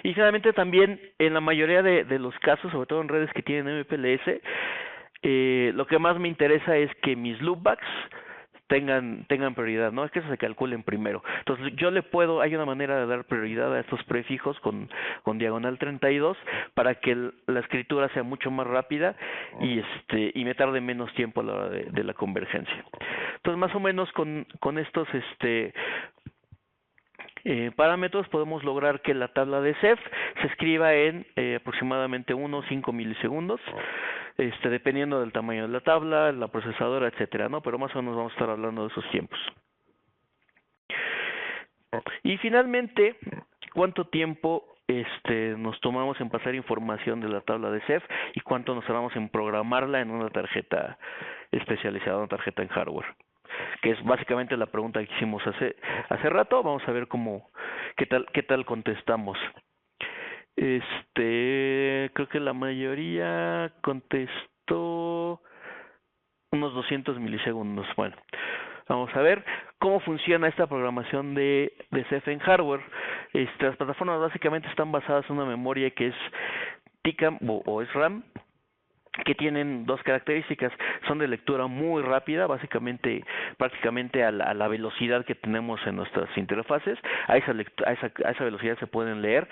Y finalmente también en la mayoría de los casos, sobre todo en redes que tienen MPLS, lo que más me interesa es que mis loopbacks tengan prioridad, no es que eso se calculen primero. Entonces hay una manera de dar prioridad a estos prefijos con diagonal 32 para que la escritura sea mucho más rápida y me tarde menos tiempo a la hora de la convergencia. Entonces, más o menos con estos parámetros podemos lograr que la tabla de Ceph se escriba en aproximadamente 1 o 5 milisegundos, dependiendo del tamaño de la tabla, la procesadora, etcétera, ¿no? Pero más o menos vamos a estar hablando de esos tiempos. Y finalmente, ¿cuánto tiempo nos tomamos en pasar información de la tabla de Ceph y cuánto nos tardamos en programarla en una tarjeta especializada, una tarjeta en hardware? Que es básicamente la pregunta que hicimos hace rato. Vamos a ver qué tal contestamos. Creo que la mayoría contestó unos 200 milisegundos. Bueno, vamos a ver cómo funciona esta programación de Ceph en hardware. Las plataformas básicamente están basadas en una memoria que es TCAM o es RAM, que tienen dos características. Son de lectura muy rápida, prácticamente a la velocidad que tenemos en nuestras interfaces. A esa velocidad se pueden leer,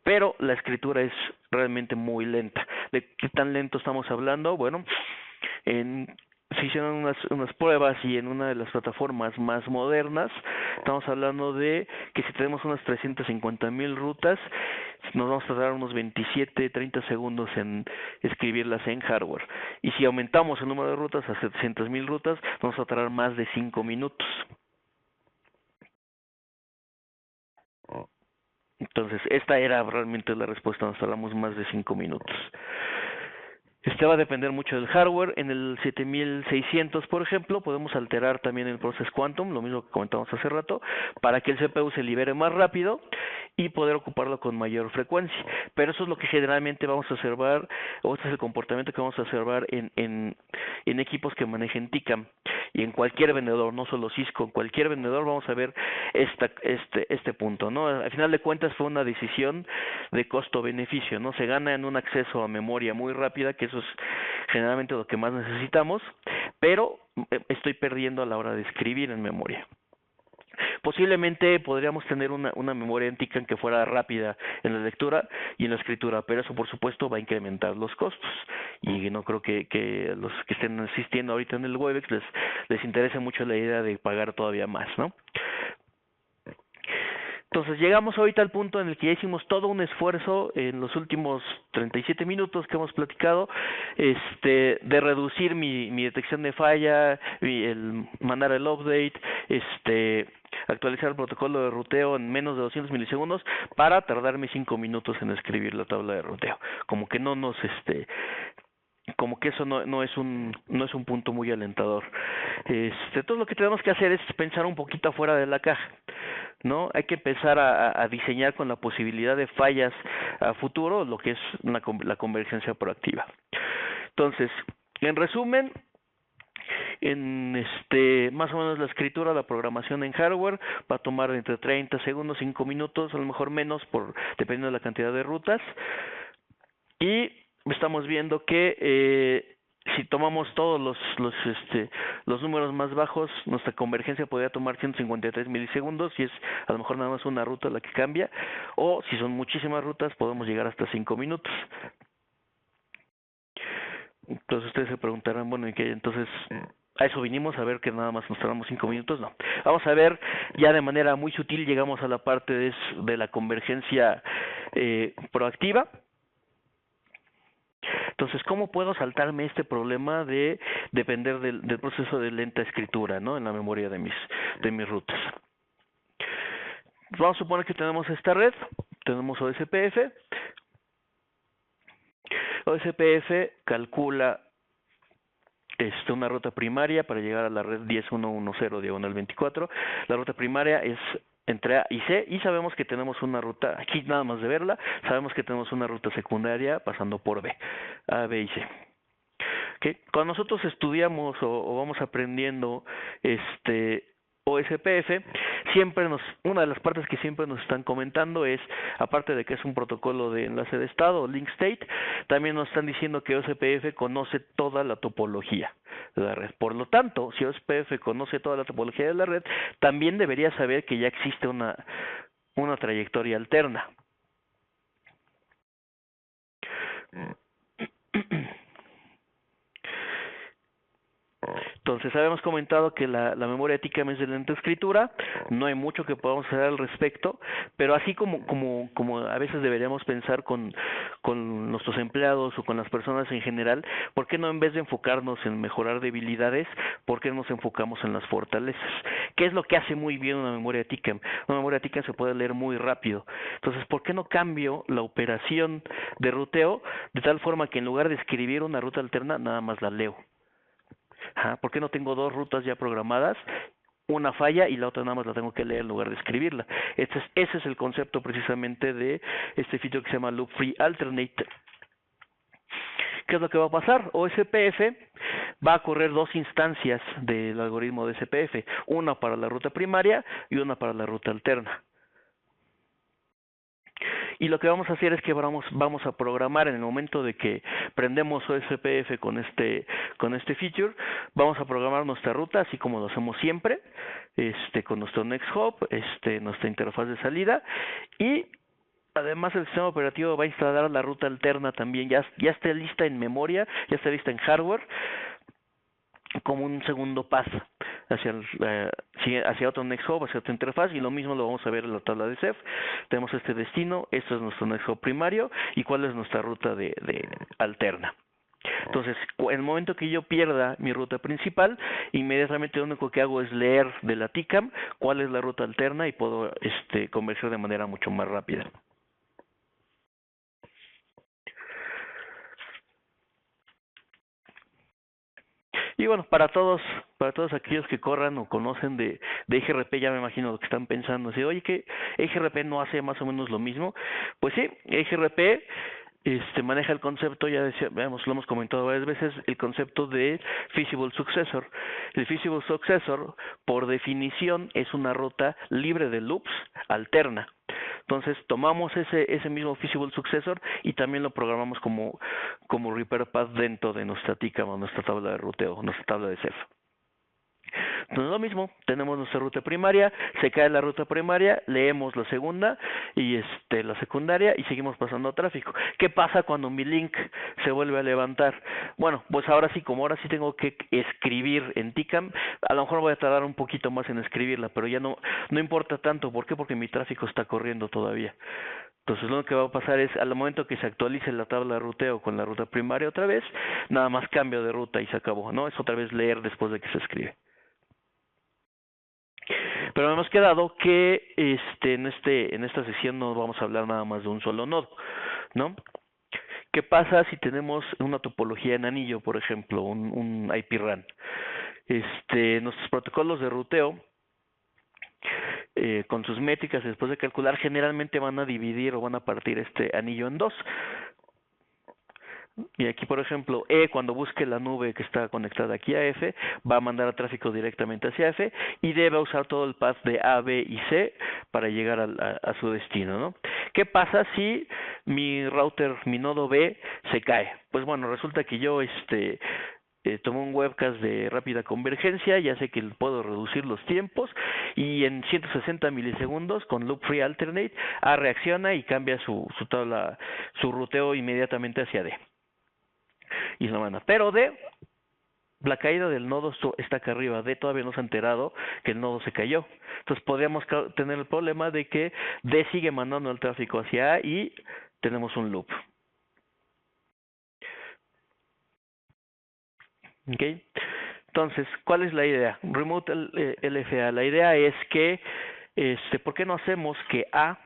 pero la escritura es realmente muy lenta. ¿De qué tan lento estamos hablando? Bueno, se hicieron unas pruebas y en una de las plataformas más modernas estamos hablando de que si tenemos unas 350,000 rutas, nos vamos a tardar unos 27-30 segundos en escribirlas en hardware. Y si aumentamos el número de rutas a 700,000 rutas, vamos a tardar más de 5 minutos. Entonces, esta era realmente la respuesta, nos tardamos más de 5 minutos. Va a depender mucho del hardware. En el 7600, por ejemplo, podemos alterar también el process quantum, lo mismo que comentamos hace rato, para que el CPU se libere más rápido y poder ocuparlo con mayor frecuencia. Pero eso es lo que generalmente vamos a observar, o este es el comportamiento que vamos a observar en equipos que manejen TICAM. Y en cualquier vendedor, no solo Cisco, en cualquier vendedor vamos a ver este punto, ¿no? Al final de cuentas fue una decisión de costo-beneficio, ¿no? Se gana en un acceso a memoria muy rápida, que eso es generalmente lo que más necesitamos, pero estoy perdiendo a la hora de escribir en memoria. Posiblemente podríamos tener una memoria en TICAM que fuera rápida en la lectura y en la escritura, pero eso por supuesto va a incrementar los costos y no creo que los que estén asistiendo ahorita en el Webex les interese mucho la idea de pagar todavía más, ¿no? Entonces llegamos ahorita al punto en el que ya hicimos todo un esfuerzo en los últimos 37 minutos que hemos platicado, de reducir mi detección de falla, el mandar el update, actualizar el protocolo de ruteo en menos de 200 milisegundos para tardarme 5 minutos en escribir la tabla de ruteo. Como que como que eso no es un punto muy alentador. Todo lo que tenemos que hacer es pensar un poquito afuera de la caja, ¿no? Hay que empezar a diseñar con la posibilidad de fallas a futuro, lo que es la convergencia proactiva. Entonces, en resumen, más o menos la escritura, la programación en hardware va a tomar entre 30 segundos, 5 minutos, a lo mejor menos, dependiendo de la cantidad de rutas. Y estamos viendo que si tomamos todos los números más bajos, nuestra convergencia podría tomar 153 milisegundos, si es a lo mejor nada más una ruta la que cambia, o si son muchísimas rutas podemos llegar hasta 5 minutos. Entonces ustedes se preguntarán, bueno, ¿y qué? Entonces, a eso vinimos, a ver que nada más nos tardamos 5 minutos, no. Vamos a ver, ya de manera muy sutil llegamos a la parte de la convergencia proactiva. Entonces, ¿cómo puedo saltarme este problema de depender del proceso de lenta escritura, ¿no? En la memoria de mis rutas. Vamos a suponer que tenemos esta red, tenemos OSPF. OSPF calcula una ruta primaria para llegar a la red 10.1.1.0/24. La ruta primaria es entre A y C, y sabemos que tenemos una ruta, aquí nada más de verla, sabemos que tenemos una ruta secundaria pasando por B, A, B y C. ¿Okay? Cuando nosotros estudiamos o vamos aprendiendo OSPF, una de las partes que siempre nos están comentando es, aparte de que es un protocolo de enlace de estado, link state, también nos están diciendo que OSPF conoce toda la topología de la red. Por lo tanto, si OSPF conoce toda la topología de la red, también debería saber que ya existe una trayectoria alterna. Entonces, habíamos comentado que la memoria TICAM es de lenta escritura, no hay mucho que podamos hacer al respecto, pero así como a veces deberíamos pensar con nuestros empleados o con las personas en general, ¿por qué no, en vez de enfocarnos en mejorar debilidades, por qué nos enfocamos en las fortalezas? ¿Qué es lo que hace muy bien una memoria TICAM? Una memoria TICAM se puede leer muy rápido. Entonces, ¿por qué no cambio la operación de ruteo de tal forma que en lugar de escribir una ruta alterna, nada más la leo? ¿Por qué no tengo dos rutas ya programadas? Una falla y la otra nada más la tengo que leer en lugar de escribirla. Ese es el concepto precisamente de este feature que se llama Loop Free Alternate. ¿Qué es lo que va a pasar? OSPF va a correr dos instancias del algoritmo de SPF, una para la ruta primaria y una para la ruta alterna. Y lo que vamos a hacer es que vamos a programar en el momento de que prendemos OSPF con este feature, vamos a programar nuestra ruta así como lo hacemos siempre, con nuestro Next Hop, nuestra interfaz de salida, y además el sistema operativo va a instalar la ruta alterna también, ya está lista en memoria, ya está lista en hardware, como un segundo paso hacia otro Next Hop, hacia otra interfaz, y lo mismo lo vamos a ver en la tabla de CEF. Tenemos este destino, esto es nuestro Next Hop primario, y cuál es nuestra ruta de alterna. Entonces, en el momento que yo pierda mi ruta principal, inmediatamente lo único que hago es leer de la TICAM cuál es la ruta alterna y puedo converger de manera mucho más rápida. Y bueno, para todos aquellos que corran o conocen de EGRP, ya me imagino lo que están pensando, así, oye, que EGRP no hace más o menos lo mismo. Pues sí, EGRP maneja el concepto, ya decía, lo hemos comentado varias veces, el concepto de feasible successor. El feasible successor, por definición, es una ruta libre de loops, alterna. Entonces tomamos ese mismo feasible successor y también lo programamos como repair path dentro de nuestra TICAM, nuestra tabla de ruteo, nuestra tabla de CEF. Entonces lo mismo, tenemos nuestra ruta primaria, se cae la ruta primaria, leemos la segunda y la secundaria y seguimos pasando a tráfico. ¿Qué pasa cuando mi link se vuelve a levantar? Bueno, pues ahora sí, como ahora sí tengo que escribir en TICAM, a lo mejor voy a tardar un poquito más en escribirla, pero ya no importa tanto. ¿Por qué? Porque mi tráfico está corriendo todavía. Entonces lo que va a pasar es, al momento que se actualice la tabla de ruteo con la ruta primaria otra vez, nada más cambio de ruta y se acabó, ¿no? Es otra vez leer después de que se escribe. Pero hemos quedado que en esta sesión no vamos a hablar nada más de un solo nodo, ¿no? ¿Qué pasa si tenemos una topología en anillo, por ejemplo, un IP RAN? Nuestros protocolos de ruteo con sus métricas después de calcular generalmente van a dividir o van a partir este anillo en dos. Y aquí, por ejemplo, cuando busque la nube que está conectada aquí a F, va a mandar a tráfico directamente hacia F y debe usar todo el path de A, B y C para llegar a su destino, ¿no? ¿Qué pasa si mi router, mi nodo B, se cae? Pues bueno, resulta que yo tomé un webcast de rápida convergencia, ya sé que puedo reducir los tiempos y en 160 milisegundos con loop free alternate reacciona y cambia su tabla, su ruteo inmediatamente hacia D. Y es una buena. Pero la caída del nodo está acá arriba, D todavía no se ha enterado que el nodo se cayó. Entonces podríamos tener el problema de que D sigue mandando el tráfico hacia A y tenemos un loop. ¿Ok? Entonces, ¿cuál es la idea? Remote LFA. La idea es que, ¿por qué no hacemos que A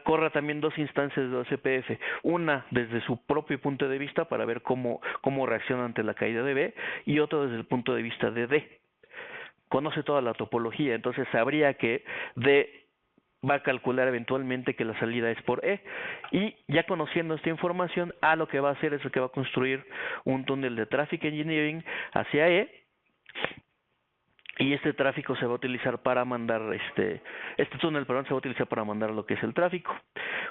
corra también dos instancias de OCPF, una desde su propio punto de vista para ver cómo reacciona ante la caída de B y otra desde el punto de vista de D? Conoce toda la topología, entonces sabría que D va a calcular eventualmente que la salida es por E y ya conociendo esta información, A lo que va a hacer es que va a construir un túnel de traffic engineering hacia E y este tráfico se va a utilizar para mandar este túnel, perdón, se va a utilizar para mandar lo que es el tráfico.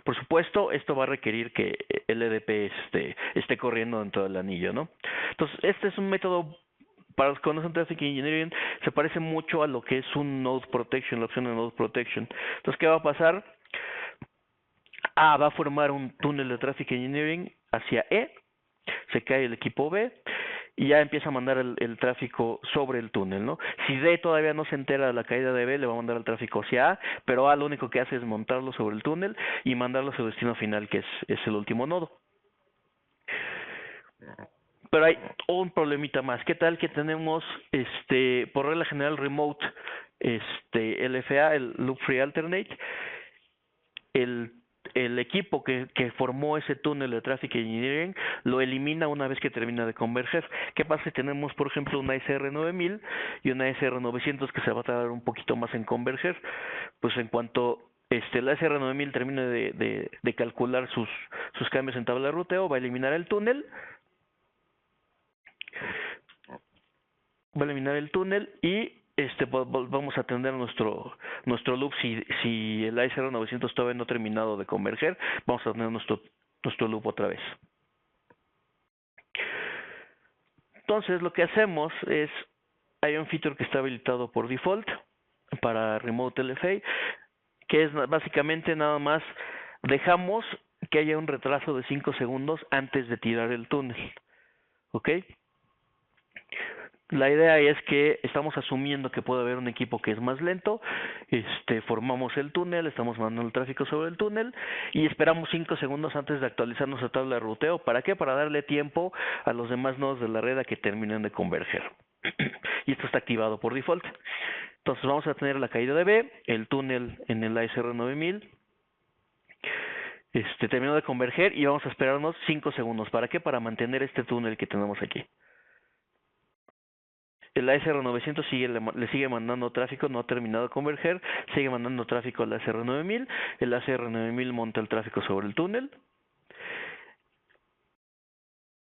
Por supuesto, esto va a requerir que el EDP esté corriendo dentro del anillo, ¿no? Entonces, este es un método, para los que conocen Traffic Engineering, se parece mucho a lo que es un Node Protection, la opción de Node Protection. Entonces, ¿qué va a pasar? A va a formar un túnel de Traffic Engineering hacia E, se cae el equipo B, y ya empieza a mandar el tráfico sobre el túnel, ¿no? Si D todavía no se entera de la caída de B, le va a mandar el tráfico hacia A, pero A lo único que hace es montarlo sobre el túnel y mandarlo a su destino final, que es el último nodo. Pero hay un problemita más. ¿Qué tal que tenemos, por regla general, remote, LFA, el Loop Free Alternate, el equipo que formó ese túnel de Traffic Engineering lo elimina una vez que termina de converger? ¿Qué pasa si tenemos, por ejemplo, una SR9000 y una SR900 que se va a tardar un poquito más en converger? Pues en cuanto la SR9000 termine de calcular sus cambios en tabla de ruteo, va a eliminar el túnel, y vamos a atender nuestro loop. Si el ASR900 todavía no ha terminado de converger, vamos a tener nuestro loop otra vez. Entonces lo que hacemos es, hay un feature que está habilitado por default para Remote LFA, que es básicamente nada más dejamos que haya un retraso de 5 segundos antes de tirar el túnel, ¿ok? La idea es que estamos asumiendo que puede haber un equipo que es más lento, formamos el túnel, estamos mandando el tráfico sobre el túnel y esperamos 5 segundos antes de actualizar nuestra tabla de ruteo. ¿Para qué? Para darle tiempo a los demás nodos de la red a que terminen de converger. Y esto está activado por default. Entonces vamos a tener la caída de B, el túnel en el ASR9000, terminó de converger y vamos a esperarnos 5 segundos. ¿Para qué? Para mantener este túnel que tenemos aquí. El ASR900 le sigue mandando tráfico, no ha terminado de converger, sigue mandando tráfico al ASR9000, el ASR9000 monta el tráfico sobre el túnel,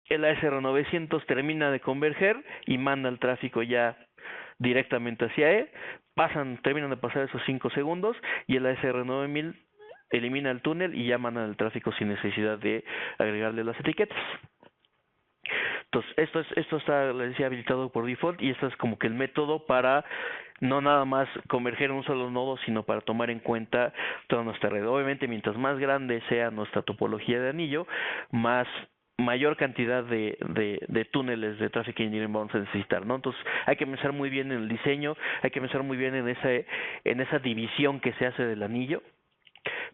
el ASR900 termina de converger y manda el tráfico ya directamente hacia E, terminan de pasar esos 5 segundos y el ASR9000 elimina el túnel y ya manda el tráfico sin necesidad de agregarle las etiquetas. Entonces, esto está, les decía, habilitado por default y esto es como que el método para no nada más converger en un solo nodo, sino para tomar en cuenta toda nuestra red. Obviamente, mientras más grande sea nuestra topología de anillo, mayor cantidad de túneles de Traffic Engineering vamos a necesitar, ¿no? Entonces, hay que pensar muy bien en el diseño, hay que pensar muy bien en esa división que se hace del anillo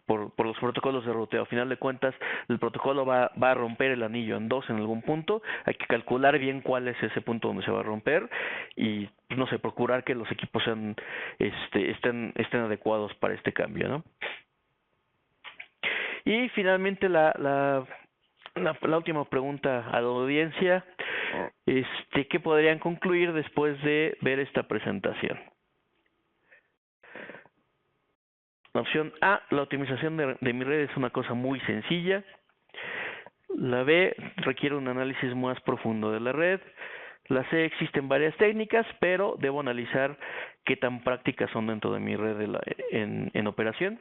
por los protocolos de ruteo. A final de cuentas, el protocolo va a romper el anillo en dos en algún punto. Hay que calcular bien cuál es ese punto donde se va a romper y, no sé, procurar que los equipos estén adecuados para este cambio, ¿no? Y finalmente la última pregunta a la audiencia, ¿qué podrían concluir después de ver esta presentación? La opción A, la optimización de mi red es una cosa muy sencilla. La B, requiere un análisis más profundo de la red. La C, existen varias técnicas, pero debo analizar qué tan prácticas son dentro de mi red en operación.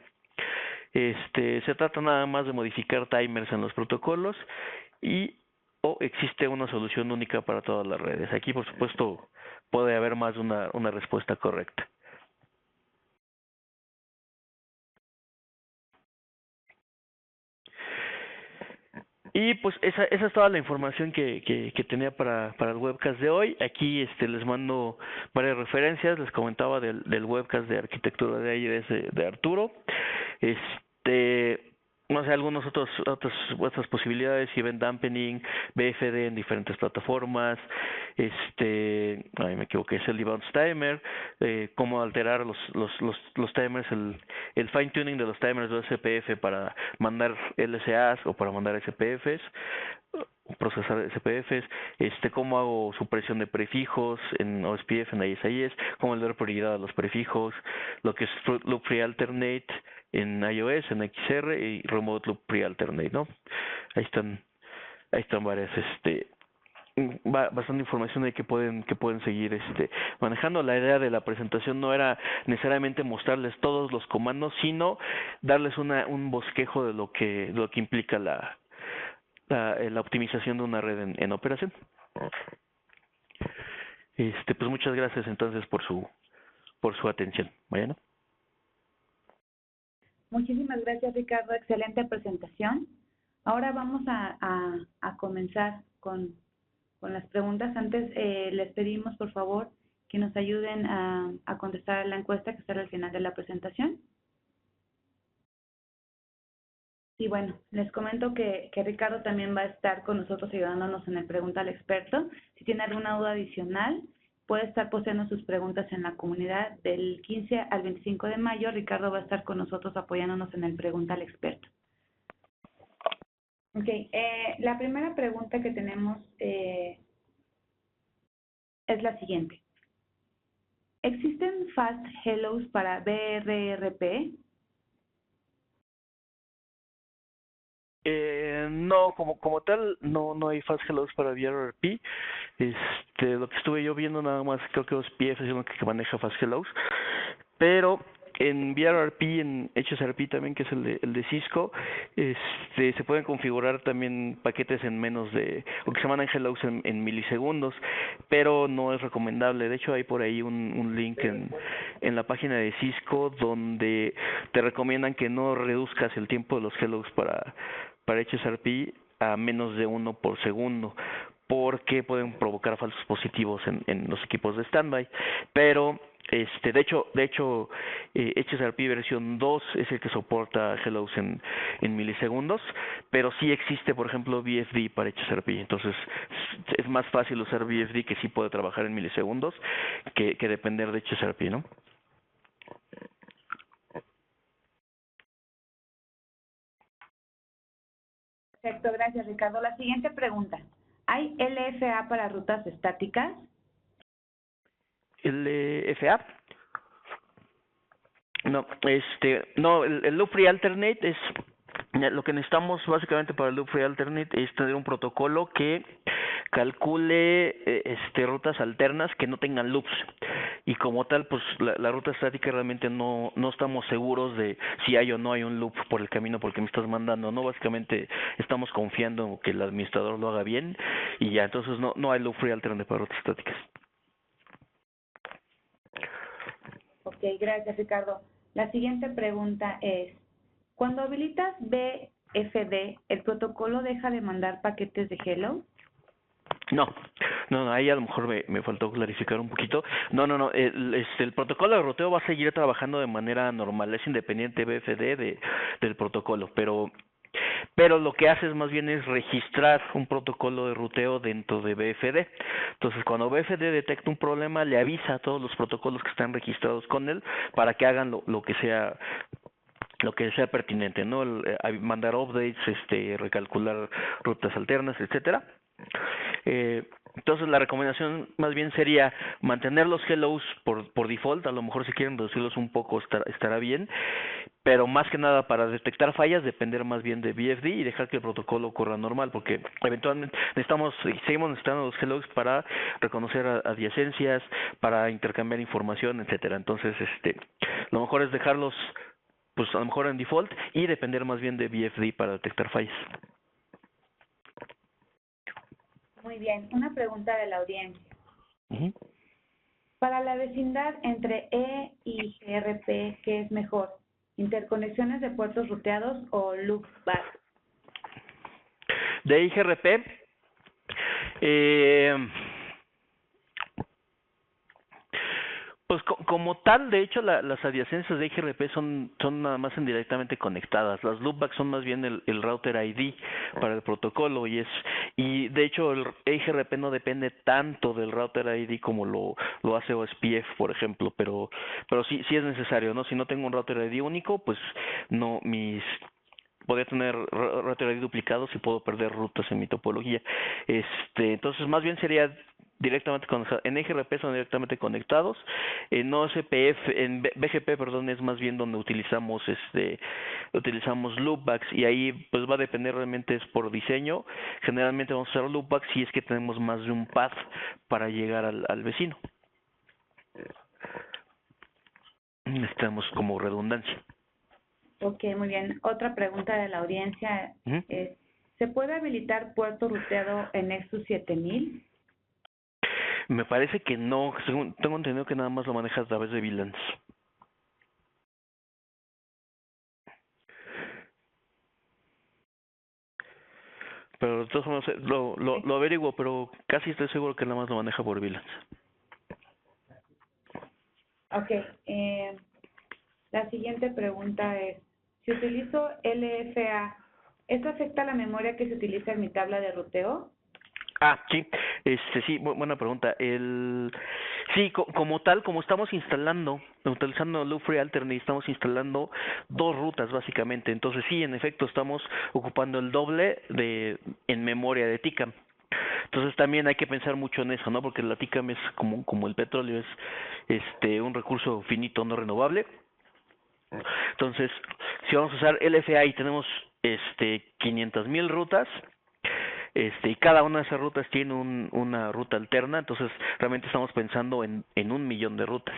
Se trata nada más de modificar timers en los protocolos o existe una solución única para todas las redes. Aquí, por supuesto, puede haber más de una respuesta correcta. Y pues esa es toda la información que tenía para el webcast de hoy. Aquí les mando varias referencias. Les comentaba del webcast de arquitectura de AWS de Arturo. No sé, otras posibilidades, event dampening, BFD en diferentes plataformas, me equivoqué, es el debounce timer, cómo alterar los timers, el fine tuning de los timers de SPF para mandar LSAs o para mandar SPFs, procesar SPFs, cómo hago supresión de prefijos en OSPF, en ISIS, cómo le doy prioridad a los prefijos, lo que es loop free alternate en iOS, en XR y remote loop free alternate, ¿no? Ahí están varias, bastante información de que pueden seguir manejando. La idea de la presentación no era necesariamente mostrarles todos los comandos, sino darles un bosquejo de lo que implica la optimización de una red en operación. Pues muchas gracias entonces por su atención. Mariana. Muchísimas gracias, Ricardo. Excelente presentación. Ahora vamos a comenzar con las preguntas. Antes les pedimos, por favor, que nos ayuden a contestar la encuesta que estará al final de la presentación. Sí, bueno, les comento que Ricardo también va a estar con nosotros ayudándonos en el Pregunta al Experto. Si tiene alguna duda adicional, puede estar posteando sus preguntas en la comunidad. Del 15 al 25 de mayo, Ricardo va a estar con nosotros apoyándonos en el Pregunta al Experto. Ok, la primera pregunta que tenemos es la siguiente. ¿Existen fast hellos para BRRP? No, como tal, no hay fast hellos para VRRP. Lo que estuve yo viendo nada más, creo que OSPF es uno que maneja fast hellos, pero en VRRP, en HSRP también, que es el de Cisco, se pueden configurar también paquetes en menos o que se mandan hellos en milisegundos, pero no es recomendable. De hecho, hay por ahí un link en la página de Cisco donde te recomiendan que no reduzcas el tiempo de los hellos para HSRP a menos de 1 por segundo, porque pueden provocar falsos positivos en los equipos de standby. Pero de hecho HSRP versión 2 es el que soporta hellos en milisegundos, pero sí existe, por ejemplo, BFD para HSRP. Entonces es más fácil usar BFD, que sí puede trabajar en milisegundos, que depender de HSRP, ¿no? Perfecto, gracias Ricardo. La siguiente pregunta. ¿Hay LFA para rutas estáticas? ¿LFA? No, no, el Loop Free Alternate es lo que necesitamos básicamente para el Loop Free Alternate es tener un protocolo que calcule rutas alternas que no tengan loops y como tal pues la ruta estática realmente no estamos seguros de si hay o no hay un loop por el camino por el que me estás mandando, no, básicamente estamos confiando en que el administrador lo haga bien y ya, entonces no hay Loop Free Alternate para rutas estáticas. Ok, gracias Ricardo. La siguiente pregunta es, cuando habilitas BFD, ¿el protocolo deja de mandar paquetes de Hello? No, ahí a lo mejor me faltó clarificar un poquito. No, el protocolo de ruteo va a seguir trabajando de manera normal, es independiente BFD del protocolo, pero lo que hace es más bien es registrar un protocolo de ruteo dentro de BFD. Entonces, cuando BFD detecta un problema, le avisa a todos los protocolos que están registrados con él para que hagan lo que sea pertinente, ¿no? Mandar updates, recalcular rutas alternas, etcétera. Entonces la recomendación más bien sería mantener los hellos por default, a lo mejor si quieren reducirlos un poco estará bien, pero más que nada para detectar fallas depender más bien de BFD y dejar que el protocolo corra normal, porque eventualmente seguimos necesitando los hellos para reconocer adyacencias, para intercambiar información, etcétera. Entonces lo mejor es dejarlos pues a lo mejor en default y depender más bien de BFD para detectar fallas. Muy bien, una pregunta de la audiencia. Uh-huh. Para la vecindad entre E y GRP, ¿qué es mejor? ¿Interconexiones de puertos ruteados o loopback? De IGRP, pues como tal, de hecho, las adyacencias de IGRP son nada más indirectamente conectadas. Las loopbacks son más bien el router ID para el protocolo y de hecho el IGRP no depende tanto del router ID como lo hace OSPF, por ejemplo, pero sí es necesario, ¿no? Si no tengo un router ID único, pues no podría tener router ID duplicados y puedo perder rutas en mi topología. Entonces más bien sería directamente en EGRP son directamente conectados, en OSPF, en BGP, perdón, es más bien donde utilizamos loopbacks y ahí pues va a depender realmente es por diseño. Generalmente vamos a usar loopbacks si es que tenemos más de un path para llegar al vecino. Necesitamos como redundancia. Ok, muy bien. Otra pregunta de la audiencia es, ¿se puede habilitar puerto ruteado en Nexus 7000? Me parece que no, según tengo entendido que nada más lo manejas a través de VLANs. Pero de todas formas lo averiguo, pero casi estoy seguro que nada más lo maneja por VLANs. Ok, la siguiente pregunta es, si utilizo LFA, ¿esto afecta a la memoria que se utiliza en mi tabla de ruteo? Sí, sí, buena pregunta. Sí, como tal, como estamos utilizando Loop Free Alternate, estamos instalando dos rutas básicamente. Entonces sí, en efecto, estamos ocupando el doble en memoria de TICAM. Entonces también hay que pensar mucho en eso, ¿no? Porque la TICAM es como el petróleo, es un recurso finito no renovable. Entonces, si vamos a usar LFA y tenemos 500,000 rutas, y cada una de esas rutas tiene una ruta alterna, entonces realmente estamos pensando en 1,000,000 de rutas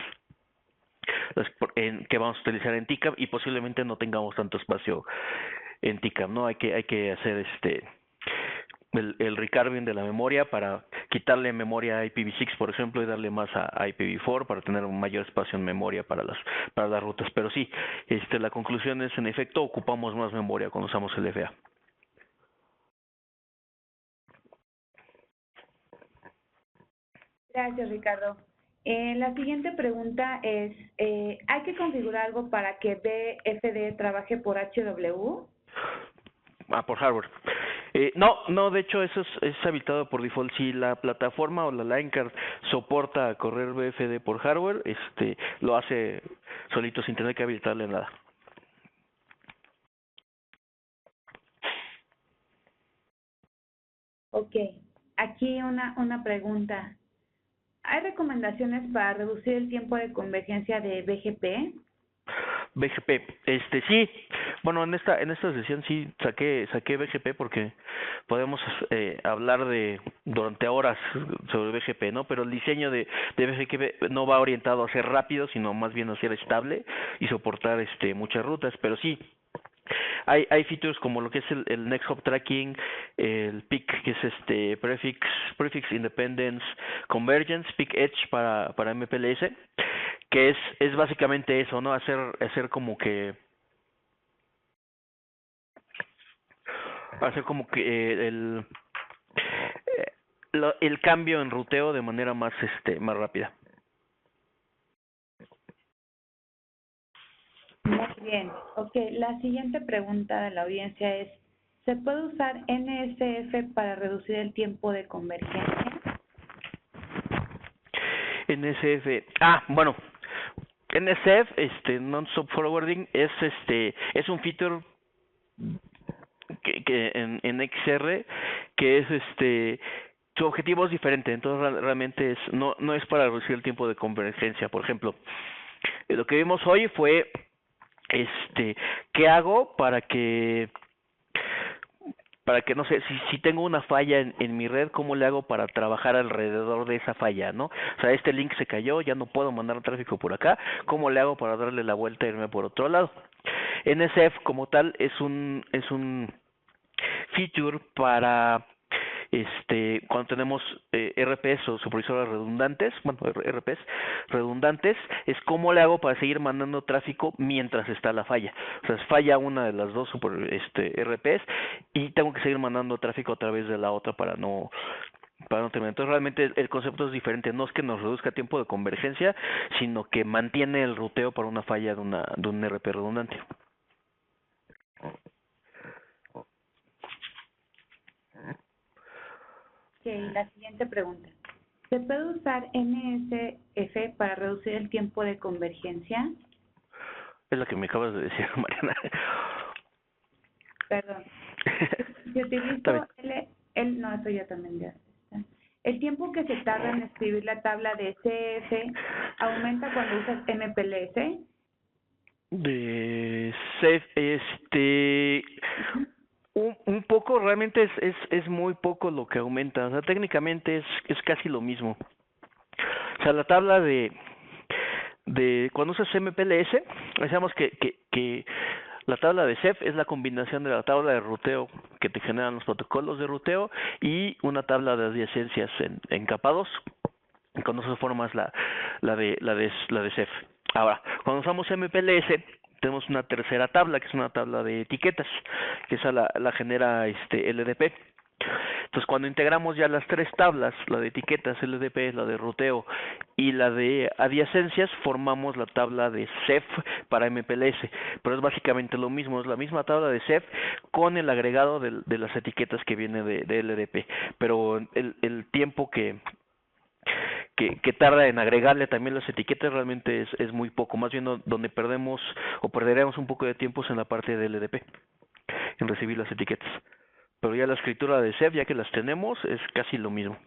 que vamos a utilizar en TICAP y posiblemente no tengamos tanto espacio en TICAP, ¿no? Hay que hacer el recarving de la memoria para quitarle memoria a IPv6, por ejemplo, y darle más a IPv4 para tener un mayor espacio en memoria para las rutas. Pero sí, la conclusión es, en efecto, ocupamos más memoria cuando usamos LFA. Gracias, Ricardo. La siguiente pregunta es, ¿hay que configurar algo para que BFD trabaje por HW? Por hardware. No, de hecho eso es habilitado por default. Si la plataforma o la line card soporta correr BFD por hardware, lo hace solito sin tener que habilitarle nada. Ok, aquí una pregunta. ¿Hay recomendaciones para reducir el tiempo de convergencia de BGP? BGP, sí, bueno, en esta sesión sí saqué BGP porque podemos hablar durante horas sobre BGP, ¿no? Pero el diseño de BGP no va orientado a ser rápido, sino más bien a ser estable y soportar muchas rutas, pero sí. Hay features como lo que es el Next Hop Tracking, el PIC, que es Prefix Independence Convergence, PIC Edge para MPLS, que es básicamente eso, ¿no? Hacer como que el cambio en ruteo de manera más rápida. Muy bien. Ok, la siguiente pregunta de la audiencia es, ¿se puede usar NSF para reducir el tiempo de convergencia? NSF, bueno, NSF, Non-Stop Forwarding, es un feature que en XR que es su objetivo es diferente, entonces realmente no es para reducir el tiempo de convergencia. Por ejemplo, lo que vimos hoy fue ¿qué hago para que no sé, si tengo una falla en mi red, cómo le hago para trabajar alrededor de esa falla, ¿no? O sea, este link se cayó, ya no puedo mandar tráfico por acá, ¿cómo le hago para darle la vuelta e irme por otro lado? NSF como tal es un feature para cuando tenemos RPs o supervisores redundantes, bueno, RPs redundantes, es cómo le hago para seguir mandando tráfico mientras está la falla. O sea, falla una de las dos RPs y tengo que seguir mandando tráfico a través de la otra para no terminar. Entonces realmente el concepto es diferente, no es que nos reduzca tiempo de convergencia, sino que mantiene el ruteo para una falla de un RP redundante. Ok, la siguiente pregunta. ¿Se puede usar NSF para reducir el tiempo de convergencia? Es lo que me acabas de decir, Mariana. Perdón. Si utilizo no, eso ya también ya está. El tiempo que se tarda en escribir la tabla de CF aumenta cuando usas MPLS. De Ceph, un poco, realmente es muy poco lo que aumenta, o sea, técnicamente es casi lo mismo. O sea, la tabla de cuando usas MPLS, decíamos que la tabla de Ceph es la combinación de la tabla de ruteo que te generan los protocolos de ruteo y una tabla de adyacencias en capa 2. Con eso formas la de Ceph. Ahora, cuando usamos MPLS tenemos una tercera tabla que es una tabla de etiquetas, que esa la genera LDP. Entonces, cuando integramos ya las tres tablas, la de etiquetas, LDP, la de ruteo y la de adyacencias, formamos la tabla de Ceph para MPLS. Pero es básicamente lo mismo, es la misma tabla de Ceph con el agregado de las etiquetas que viene de LDP. Pero el tiempo que tarda en agregarle también las etiquetas realmente es muy poco, más bien donde perdemos o perderemos un poco de tiempo es en la parte de LDP, en recibir las etiquetas. Pero ya la escritura de Ceph, ya que las tenemos, es casi lo mismo.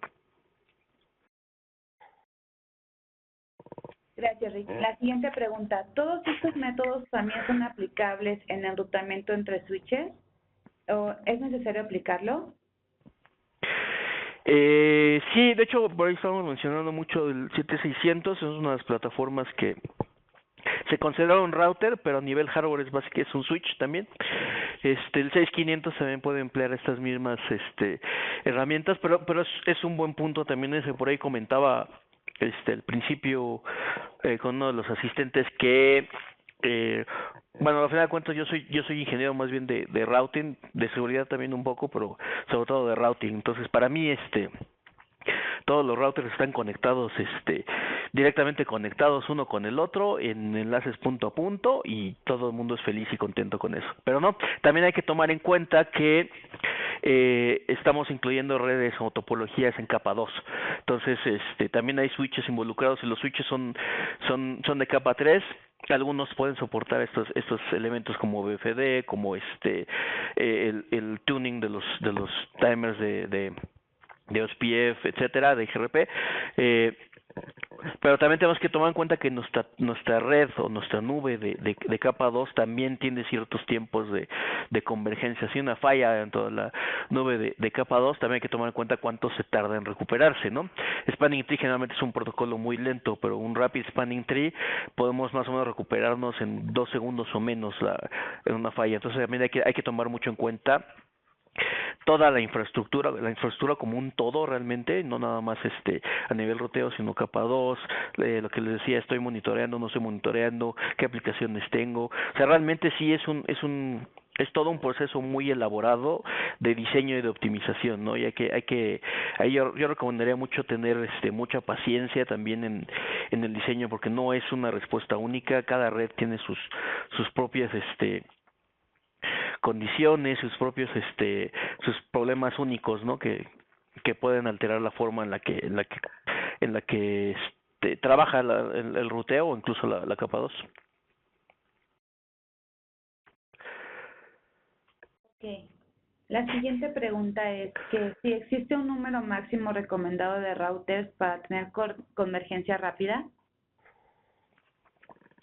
Gracias, Rick. La siguiente pregunta. ¿Todos estos métodos también son aplicables en enrutamiento entre switches? ¿O es necesario aplicarlo? Sí, de hecho, por ahí estamos mencionando mucho el 7600, es una de las plataformas que se considera un router, pero a nivel hardware es básicamente es un switch también. El 6500 también puede emplear estas mismas herramientas, pero es un buen punto también ese. Por ahí comentaba al principio con uno de los asistentes que bueno, al final de cuentas yo soy ingeniero más bien de routing, de seguridad también un poco, pero sobre todo de routing. Entonces, para mí todos los routers están conectados directamente conectados uno con el otro en enlaces punto a punto y todo el mundo es feliz y contento con eso. Pero no, también hay que tomar en cuenta que estamos incluyendo redes o topologías en capa 2. Entonces, también hay switches involucrados y los switches son de capa 3 algunos pueden soportar estos elementos como BFD, como el tuning de los timers de OSPF, etcétera, de IGRP. Pero también tenemos que tomar en cuenta que nuestra red o nuestra nube de capa 2 también tiene ciertos tiempos de convergencia. Si una falla en toda la nube de capa 2, también hay que tomar en cuenta cuánto se tarda en recuperarse, ¿no? Spanning Tree generalmente es un protocolo muy lento, pero un Rapid Spanning Tree podemos más o menos recuperarnos en 2 segundos o menos en una falla. Entonces también hay que tomar mucho en cuenta toda la infraestructura como un todo realmente, no nada más a nivel ruteo, sino capa 2, lo que les decía, estoy monitoreando, no estoy monitoreando, qué aplicaciones tengo. O sea, realmente sí es todo un proceso muy elaborado de diseño y de optimización, ¿no? Y ahí yo recomendaría mucho tener mucha paciencia también en el diseño, porque no es una respuesta única, cada red tiene sus propias condiciones, sus problemas únicos, ¿no? Que pueden alterar la forma en la que trabaja el ruteo o incluso la capa 2. Ok. La siguiente pregunta es que si existe un número máximo recomendado de routers para tener convergencia rápida.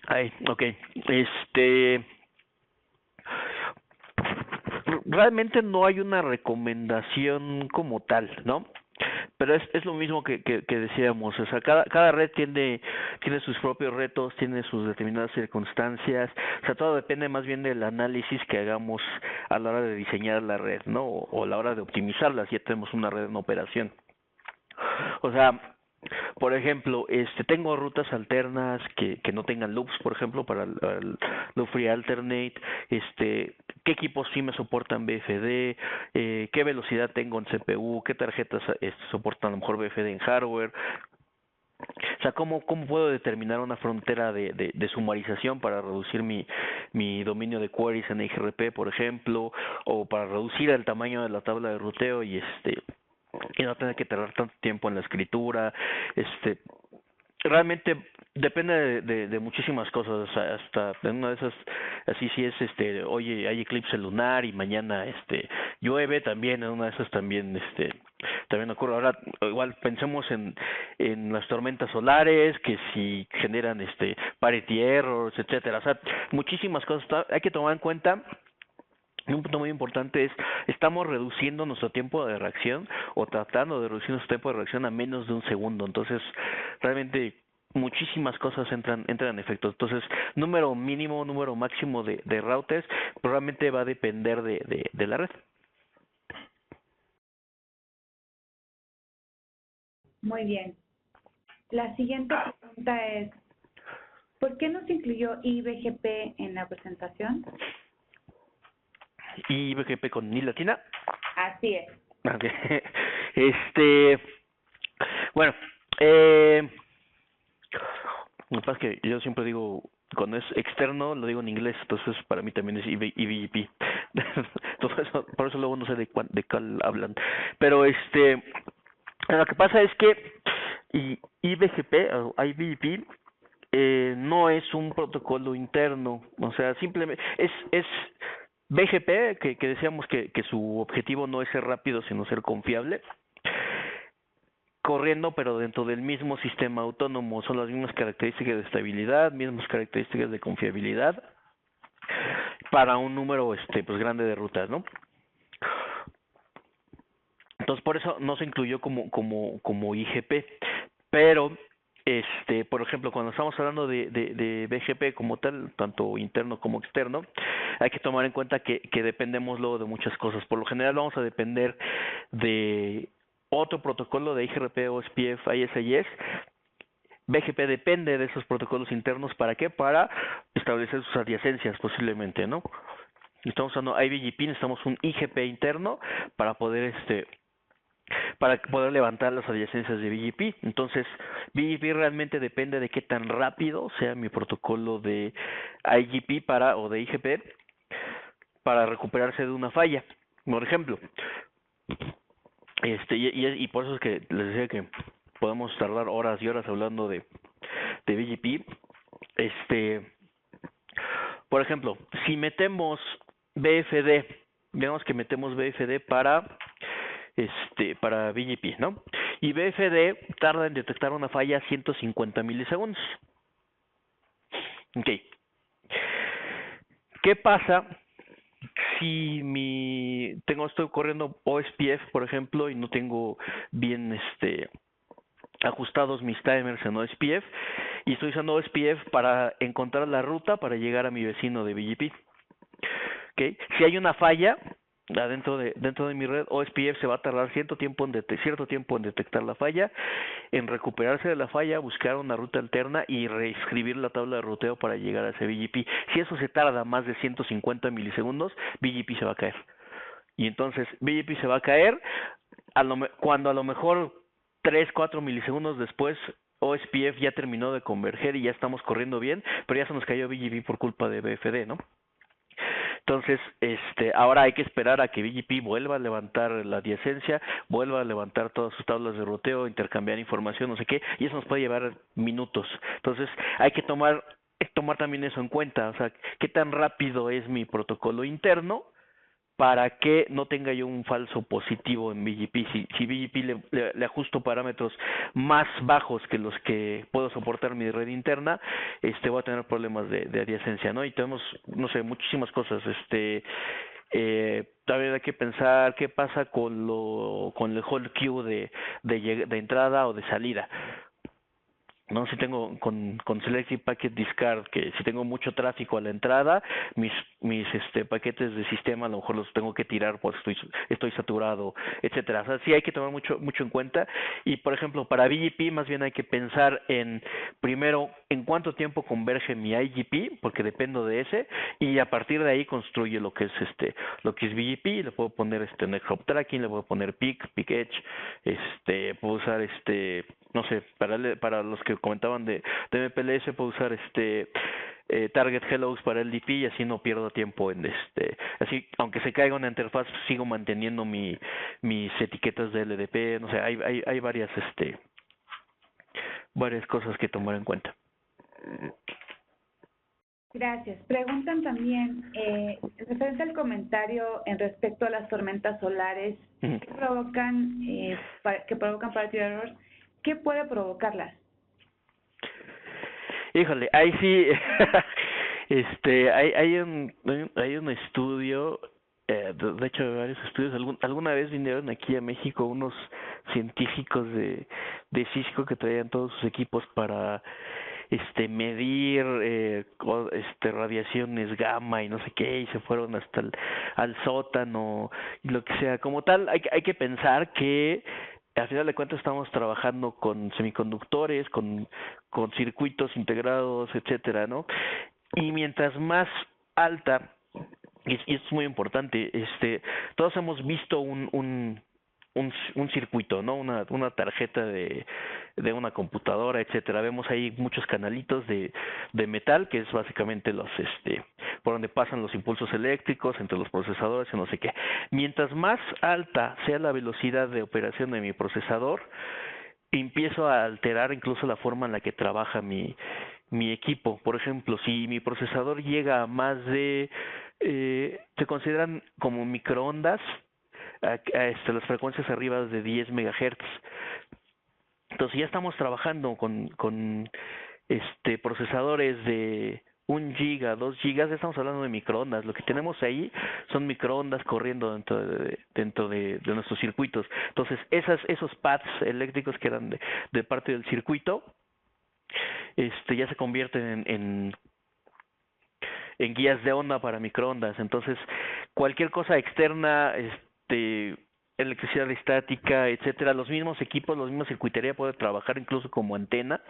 Ay, okay. Realmente no hay una recomendación como tal, ¿no? Pero es lo mismo que decíamos, o sea, cada red tiene sus propios retos, tiene sus determinadas circunstancias, o sea, todo depende más bien del análisis que hagamos a la hora de diseñar la red, ¿no? O a la hora de optimizarla, si ya tenemos una red en operación. O sea, por ejemplo, tengo rutas alternas que no tengan loops, por ejemplo, para el loop free alternate, qué equipos sí me soportan BFD, qué velocidad tengo en CPU, qué tarjetas soportan a lo mejor BFD en hardware. O sea, ¿cómo puedo determinar una frontera de sumarización para reducir mi dominio de queries en IGRP, por ejemplo, o para reducir el tamaño de la tabla de ruteo y no tener que tardar tanto tiempo en la escritura? Realmente depende de muchísimas cosas, o sea, hasta en una de esas, así si es oye, hay eclipse lunar y mañana llueve, también en una de esas también ocurre. Ahora igual pensemos en las tormentas solares, que si generan parity errors, etcétera. O sea, muchísimas cosas hay que tomar en cuenta. Un punto muy importante es, estamos reduciendo nuestro tiempo de reacción o tratando de reducir nuestro tiempo de reacción a menos de un segundo. Entonces, realmente muchísimas cosas entran en efecto. Entonces, número mínimo, número máximo de routers, probablemente va a depender de la red. Muy bien. La siguiente pregunta es, ¿por qué no se incluyó IBGP en la presentación? ¿Y BGP con I latina? Así es. Okay. Bueno, lo que pasa es que yo siempre digo, cuando es externo, lo digo en inglés, entonces para mí también es IBGP. Todo eso, por eso luego no sé de cuál hablan. Pero lo que pasa es que IBGP o IBGP no es un protocolo interno, o sea, simplemente es BGP, que decíamos que su objetivo no es ser rápido, sino ser confiable, corriendo pero dentro del mismo sistema autónomo, son las mismas características de estabilidad, mismas características de confiabilidad para un número pues grande de rutas, ¿no? Entonces por eso no se incluyó como IGP, pero por ejemplo, cuando estamos hablando de BGP como tal, tanto interno como externo, hay que tomar en cuenta que dependemos luego de muchas cosas. Por lo general vamos a depender de otro protocolo de IGRP, OSPF, ISIS. BGP depende de esos protocolos internos. ¿Para qué? Para establecer sus adyacencias posiblemente, ¿no? Estamos usando IBGP, necesitamos un IGP interno para poder levantar las adyacencias de BGP. Entonces, BGP realmente depende de qué tan rápido sea mi protocolo de IGP o de IGP para recuperarse de una falla. Por ejemplo, y por eso es que les decía que podemos tardar horas y horas hablando de BGP. por ejemplo, si metemos BFD, digamos que metemos BFD para BGP, ¿no? Y BFD tarda en detectar una falla 150 milisegundos. Ok. ¿Qué pasa si estoy corriendo OSPF, por ejemplo, y no tengo bien ajustados mis timers en OSPF y estoy usando OSPF para encontrar la ruta para llegar a mi vecino de BGP? ¿Okay? Si hay una falla dentro de mi red, OSPF se va a tardar cierto tiempo en detectar la falla, en recuperarse de la falla, buscar una ruta alterna y reescribir la tabla de ruteo para llegar a ese BGP. Si eso se tarda más de 150 milisegundos, BGP se va a caer. Y entonces BGP se va a caer cuando a lo mejor 3-4 milisegundos después OSPF ya terminó de converger y ya estamos corriendo bien, pero ya se nos cayó BGP por culpa de BFD, ¿no? Entonces, ahora hay que esperar a que BGP vuelva a levantar la adyacencia, vuelva a levantar todas sus tablas de ruteo, intercambiar información, no sé qué, y eso nos puede llevar minutos. Entonces, hay que tomar también eso en cuenta, o sea, qué tan rápido es mi protocolo interno para que no tenga yo un falso positivo en BGP. Si BGP le ajusto parámetros más bajos que los que puedo soportar mi red interna, voy a tener problemas de adyacencia, ¿no? Y tenemos, no sé, muchísimas cosas. También hay que pensar qué pasa con el hold queue de entrada o de salida. No, si tengo con Selective Packet Discard, que si tengo mucho tráfico a la entrada, mis paquetes de sistema a lo mejor los tengo que tirar porque estoy saturado, etcétera. O sea, sí hay que tomar mucho en cuenta. Y por ejemplo, para BGP más bien hay que pensar primero en cuánto tiempo converge mi IGP, porque dependo de ese, y a partir de ahí construye lo que es BGP. Le puedo poner Next Hop Tracking, le puedo poner Peak Edge, puedo usar no sé, para los que comentaban de MPLS, puedo usar Target Hellos para el DP y así no pierdo tiempo así aunque se caiga una interfaz sigo manteniendo mis etiquetas de LDP, no sé, hay varias cosas que tomar en cuenta. Gracias. Preguntan también, referente al comentario en respecto a las tormentas solares que provocan Parity Errors, ¿qué puede provocarlas? Híjole, ahí sí, hay un estudio, de hecho varios estudios. Alguna vez vinieron aquí a México unos científicos de Cisco que traían todos sus equipos para medir radiaciones gamma y no sé qué, y se fueron hasta al sótano y lo que sea. Como tal, hay que pensar que al final de cuentas estamos trabajando con semiconductores, con circuitos integrados, etcétera, ¿no? Y mientras más alta, y es muy importante, todos hemos visto un circuito, ¿no? Una tarjeta de una computadora, etcétera. Vemos ahí muchos canalitos de metal, que es básicamente por donde pasan los impulsos eléctricos entre los procesadores y no sé qué. Mientras más alta sea la velocidad de operación de mi procesador, empiezo a alterar incluso la forma en la que trabaja mi equipo. Por ejemplo, si mi procesador llega a más de se consideran como microondas las frecuencias arriba de 10 megahertz. Entonces ya estamos trabajando con procesadores de 1 giga, 2 gigas, estamos hablando de microondas. Lo que tenemos ahí son microondas corriendo dentro de nuestros circuitos. Entonces esos pads eléctricos que eran de parte del circuito ya se convierten en guías de onda para microondas. Entonces cualquier cosa externa, electricidad estática, etcétera, los mismos equipos, la misma circuitería puede trabajar incluso como antena.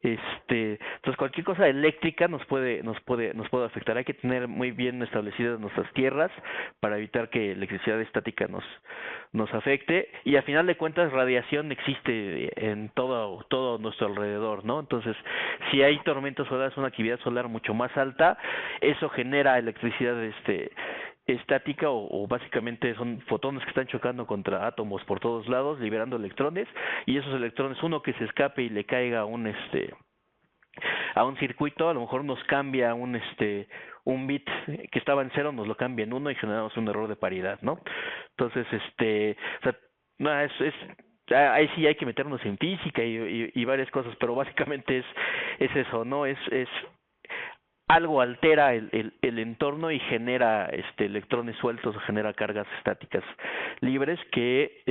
Entonces cualquier cosa eléctrica nos puede afectar. Hay que tener muy bien establecidas nuestras tierras para evitar que electricidad estática nos afecte, y a final de cuentas radiación existe en todo nuestro alrededor, ¿no? Entonces, si hay tormentas solares, una actividad solar mucho más alta, eso genera electricidad estática o básicamente son fotones que están chocando contra átomos por todos lados, liberando electrones, y esos electrones, uno que se escape y le caiga a un circuito, a lo mejor nos cambia un bit que estaba en cero, nos lo cambia en uno y generamos un error de paridad, ¿no? Entonces, o sea, no, ahí sí hay que meternos en física y varias cosas, pero básicamente es eso, ¿no? Es algo altera el entorno y genera electrones sueltos o genera cargas estáticas libres que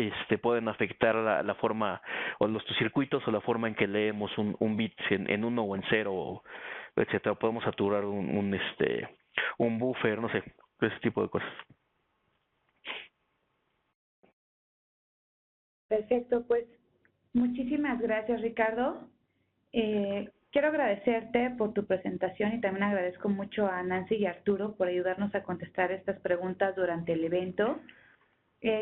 pueden afectar la forma o los circuitos o la forma en que leemos un bit en uno o en cero, etcétera. Podemos saturar un buffer, no sé, ese tipo de cosas. Perfecto, pues muchísimas gracias, Ricardo. Quiero agradecerte por tu presentación y también agradezco mucho a Nancy y Arturo por ayudarnos a contestar estas preguntas durante el evento.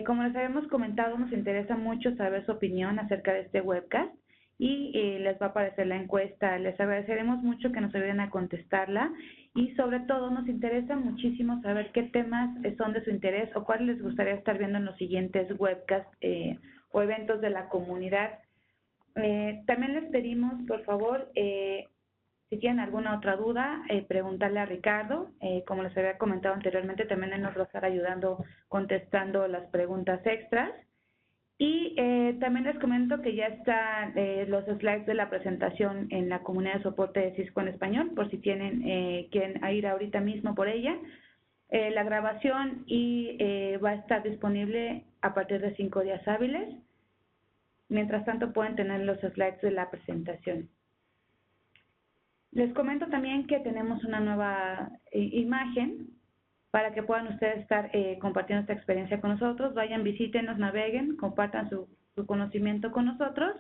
Como les habíamos comentado, nos interesa mucho saber su opinión acerca de este webcast y les va a aparecer la encuesta. Les agradeceremos mucho que nos ayuden a contestarla y sobre todo nos interesa muchísimo saber qué temas son de su interés o cuáles les gustaría estar viendo en los siguientes webcasts o eventos de la comunidad. También les pedimos, por favor, si tienen alguna otra duda, preguntarle a Ricardo. Como les había comentado anteriormente, también él nos va a estar ayudando contestando las preguntas extras. Y también les comento que ya están los slides de la presentación en la comunidad de soporte de Cisco en español, por si quieren ir ahorita mismo por ella. La grabación va a estar disponible a partir de 5 días hábiles. Mientras tanto, pueden tener los slides de la presentación. Les comento también que tenemos una nueva imagen para que puedan ustedes estar compartiendo esta experiencia con nosotros. Vayan, visítenos, naveguen, compartan su conocimiento con nosotros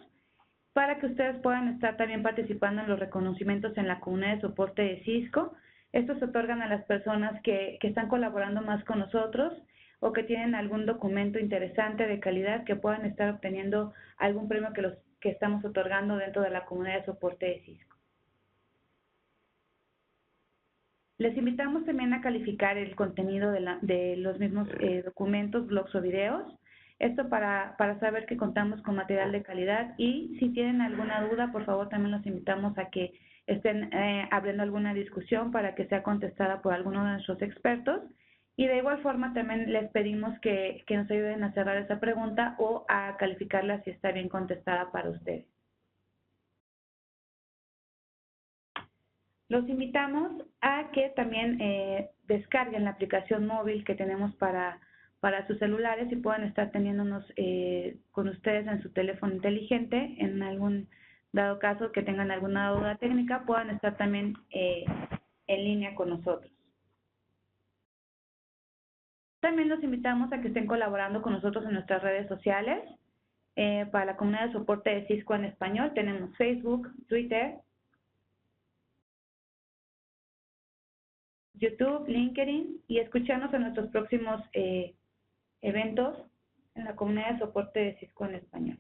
para que ustedes puedan estar también participando en los reconocimientos en la comunidad de soporte de Cisco. Estos se otorgan a las personas que están colaborando más con nosotros o que tienen algún documento interesante de calidad que puedan estar obteniendo algún premio que estamos otorgando dentro de la comunidad de soporte de Cisco. Les invitamos también a calificar el contenido de los mismos documentos, blogs o videos. Esto para saber que contamos con material de calidad y si tienen alguna duda, por favor, también los invitamos a que estén abriendo alguna discusión para que sea contestada por alguno de nuestros expertos. Y de igual forma también les pedimos que nos ayuden a cerrar esa pregunta o a calificarla si está bien contestada para ustedes. Los invitamos a que también descarguen la aplicación móvil que tenemos para sus celulares y puedan estar teniéndonos con ustedes en su teléfono inteligente. En algún dado caso que tengan alguna duda técnica, puedan estar también en línea con nosotros. También los invitamos a que estén colaborando con nosotros en nuestras redes sociales. Para la comunidad de soporte de Cisco en español tenemos Facebook, Twitter, YouTube, LinkedIn y escucharnos en nuestros próximos eventos en la comunidad de soporte de Cisco en español.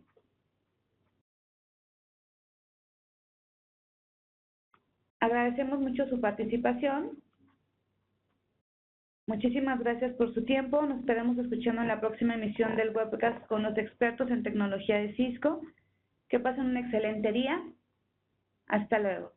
Agradecemos mucho su participación. Muchísimas gracias por su tiempo. Nos estaremos escuchando en la próxima emisión del webcast con los expertos en tecnología de Cisco. Que pasen un excelente día. Hasta luego.